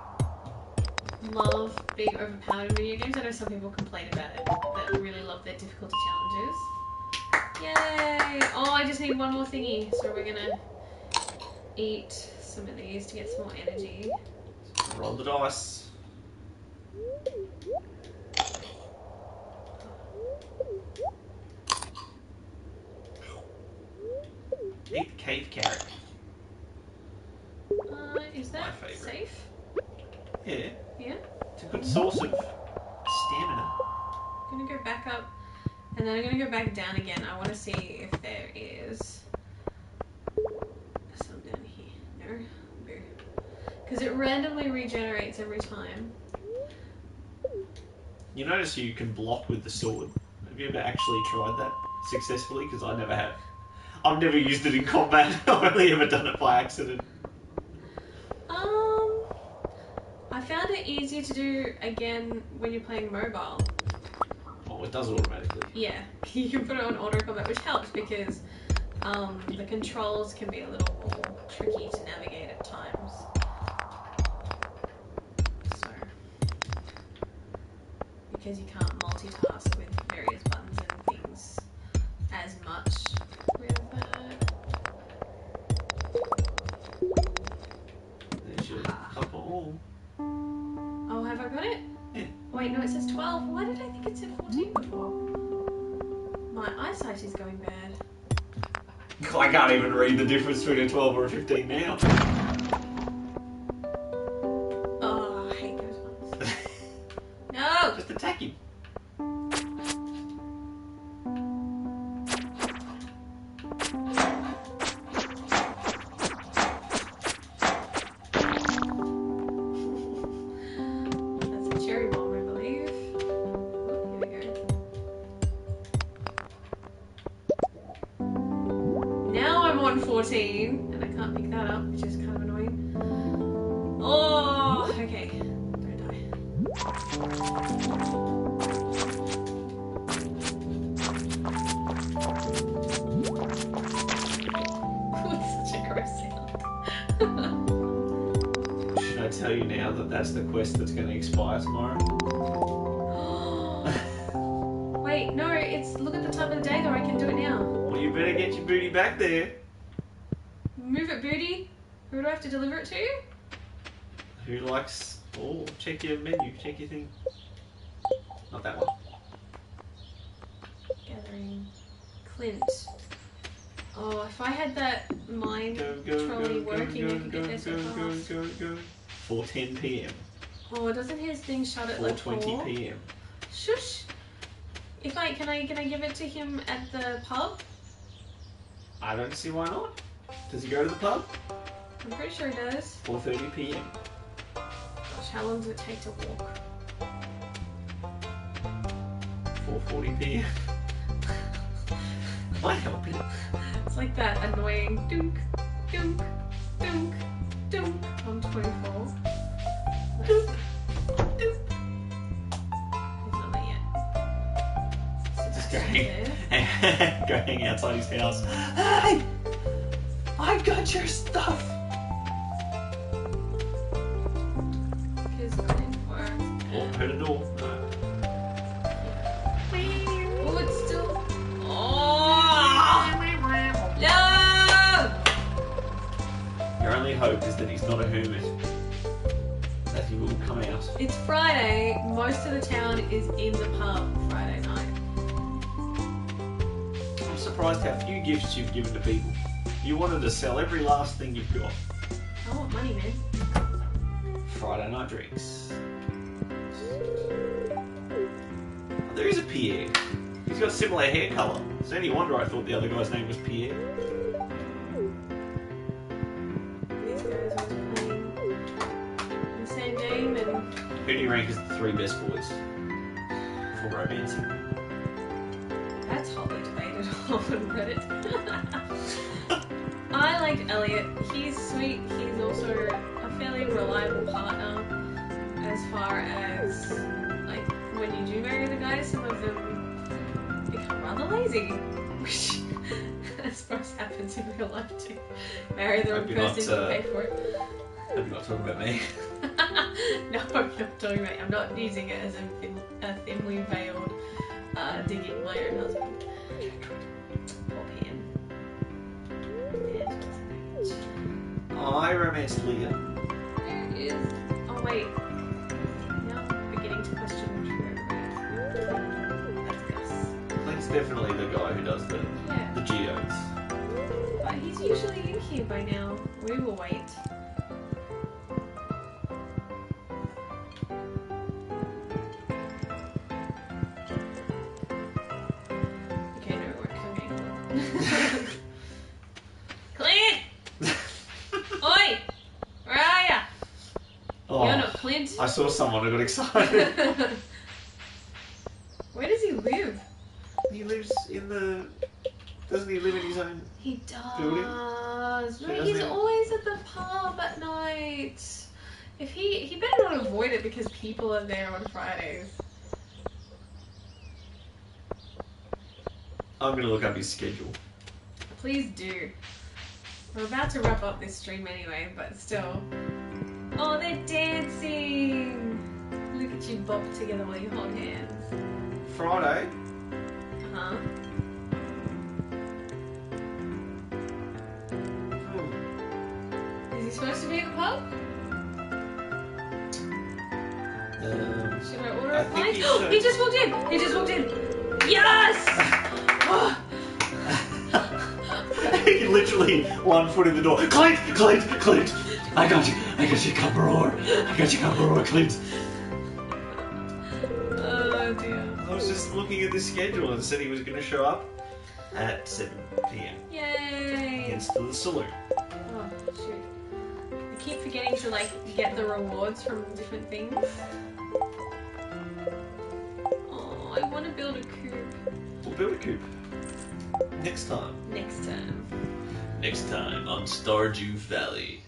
love being overpowered in video games. I know some people complain about it, that really love their difficulty challenges. Yay! Oh, I just need one more thingy, so we're gonna eat some of these to get some more energy. Roll the dice. Eat the cave carrot. Is that My favourite. safe? Yeah, Yeah? it's a good source of stamina. I'm gonna go back up, and then I'm gonna go back down again. I want to see if there is some down here. No? Boo. Because it randomly regenerates every time. You notice you can block with the sword. Have you ever actually tried that successfully? Because I never have. I've never used it in combat. I've only ever done it by accident. I found it easier to do again when you're playing mobile. Oh, it does it automatically. Yeah, you can put it on auto combat, which helps because the controls can be a little more tricky to navigate at times. So, because you can't multitask with various buttons and things as much with There's your copper ore. Oh, have I got it? Yeah. Wait, no, it says 12. Why did I think it said 14 before? My eyesight is going bad. I can't even read the difference between a 12 or a 15 now. Oh, I hate those ones. No! Just attack him. That's a cherry bomb, I believe. Oh, here we go. Now I'm on 14, and I can't pick that up, which is kind of annoying. Oh, okay. Don't die. It's such a gross sound. Should I tell you now that that's the quest that's going to expire tomorrow? Wait, no, it's look at the time of the day though, I can do it now. Well, you better get your booty back there. Move it, booty. Who do I have to deliver it to? Who likes... Oh, check your menu, check your thing. Not that one. Gathering. Clint. Oh, if I had that mine trolley working, I could get there so fast. Go. 4:10 p.m. Oh, doesn't his thing shut at like 4:20 p.m. Shush. Can I give it to him at the pub? I don't see why not. Does he go to the pub? I'm pretty sure he does. 4:30 p.m. Gosh, how long does it take to walk? 4:40 p.m. Am I helping? It's like that annoying dunk, dunk, dunk, dunk on 24. Dunk, dunk. He's not there yet. So Just that's go hang outside his house. Hey! I got your stuff! Because Clint works. Oh, heard a door. No. Oh, it's still. Oh! No! Your only hope is that he's not a hermit. That he will come out. It's Friday. Most of the town is in the pub Friday night. I'm surprised how few gifts you've given to people. You wanted to sell every last thing you've got. I want money, man. Friday night drinks. Oh, there is a Pierre. He's got similar hair colour. It's any wonder I thought the other guy's name was Pierre. These guys are playing the same game and Who do you rank as the 3 best boys for romancing? that's hotly debated on Reddit. I like Elliot. He's sweet. He's also a fairly reliable partner as far as like when you do marry the guys, some of them become rather lazy, which I suppose happens in real life too. Marry the wrong person to pay for it. Hope you're not talking about me. No, I'm not talking about. I'm not using it as a thinly veiled digging layer husband. Poor Pam. I romanced Leah. There is. Oh wait. Now I'm beginning to question which road. That's Gus. Clint's definitely the guy who does the geodes. But he's usually in here by now. We will wait. Okay, no, it works. Okay. Clint! Oi! Where are ya? Oh, You're not Clint. I saw someone who got excited. Where does he live? He lives in the... Doesn't he live in his own... He does. Building? No, doesn't he's he? always at the pub at night. If he better not avoid it because people are there on Fridays. I'm going to look up his schedule. Please do. We're about to wrap up this stream anyway, but still. Oh, they're dancing! Look at you bop together while you hold hands. Friday? Uh-huh. Is he supposed to be at the pub? Should I order I a think pint? he should. He just walked in! He just walked in! Yes! He literally 1 foot in the door. Clint! I got you cup of roar. Clint. Oh dear. I was just looking at the schedule and said he was going to show up at 7 p.m. Yay! Hence to the saloon. Oh shoot. I keep forgetting to like get the rewards from different things. Oh, I want to build a coop. We'll build a coop. Next time. Next time on Stardew Valley.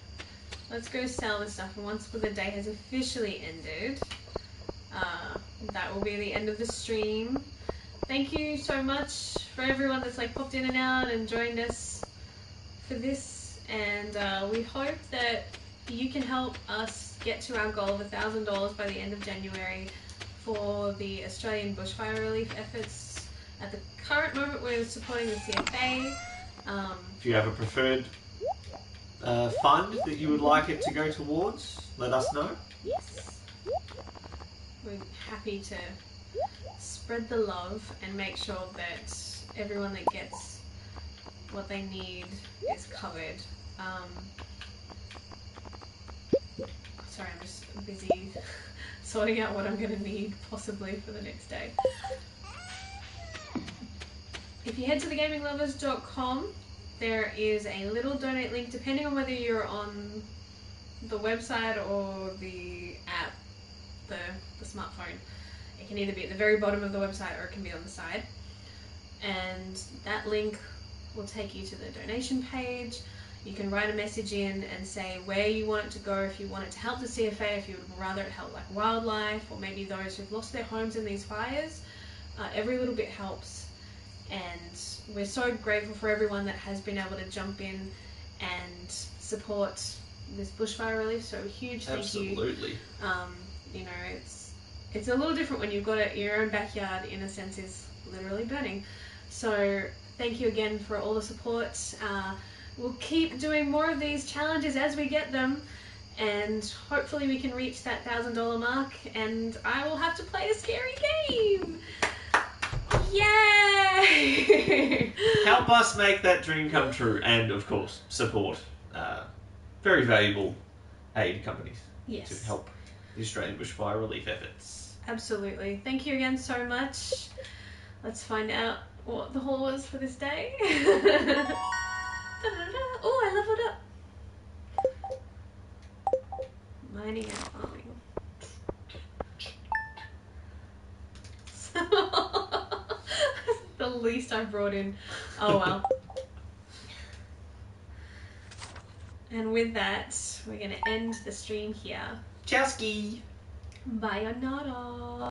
Let's go sell this stuff, and once the day has officially ended, that will be the end of the stream. Thank you so much for everyone that's like popped in and out and joined us for this, and we hope that you can help us get to our goal of $1,000 by the end of January for the Australian bushfire relief efforts. At the current moment, we're supporting the CFA. If you have a preferred fund that you would like it to go towards, let us know. Yes. We're happy to spread the love and make sure that everyone that gets what they need is covered. Sorry, I'm just busy sorting out what I'm going to need possibly for the next day. If you head to thegaminglovers.com, there is a little donate link depending on whether you're on the website or the app, the smartphone. It can either be at the very bottom of the website or it can be on the side. And that link will take you to the donation page. You can write a message in and say where you want it to go, if you want it to help the CFA, if you would rather it help like wildlife, or maybe those who've lost their homes in these fires. Every little bit helps. And we're so grateful for everyone that has been able to jump in and support this bushfire relief. So huge thank you. Absolutely. You know, it's a little different when you've got it, your own backyard, in a sense, is literally burning. So thank you again for all the support. We'll keep doing more of these challenges as we get them, and hopefully we can reach that $1,000 mark, and I will have to play a scary game. Yay! Help us make that dream come true, and of course, support very valuable aid companies to help the Australian bushfire relief efforts. Absolutely. Thank you again so much. Let's find out what the haul was for this day. Oh, I leveled up. Mining and farming. The least I brought in. Oh well. And with that, we're going to end the stream here. Chowski! Bye, Anara.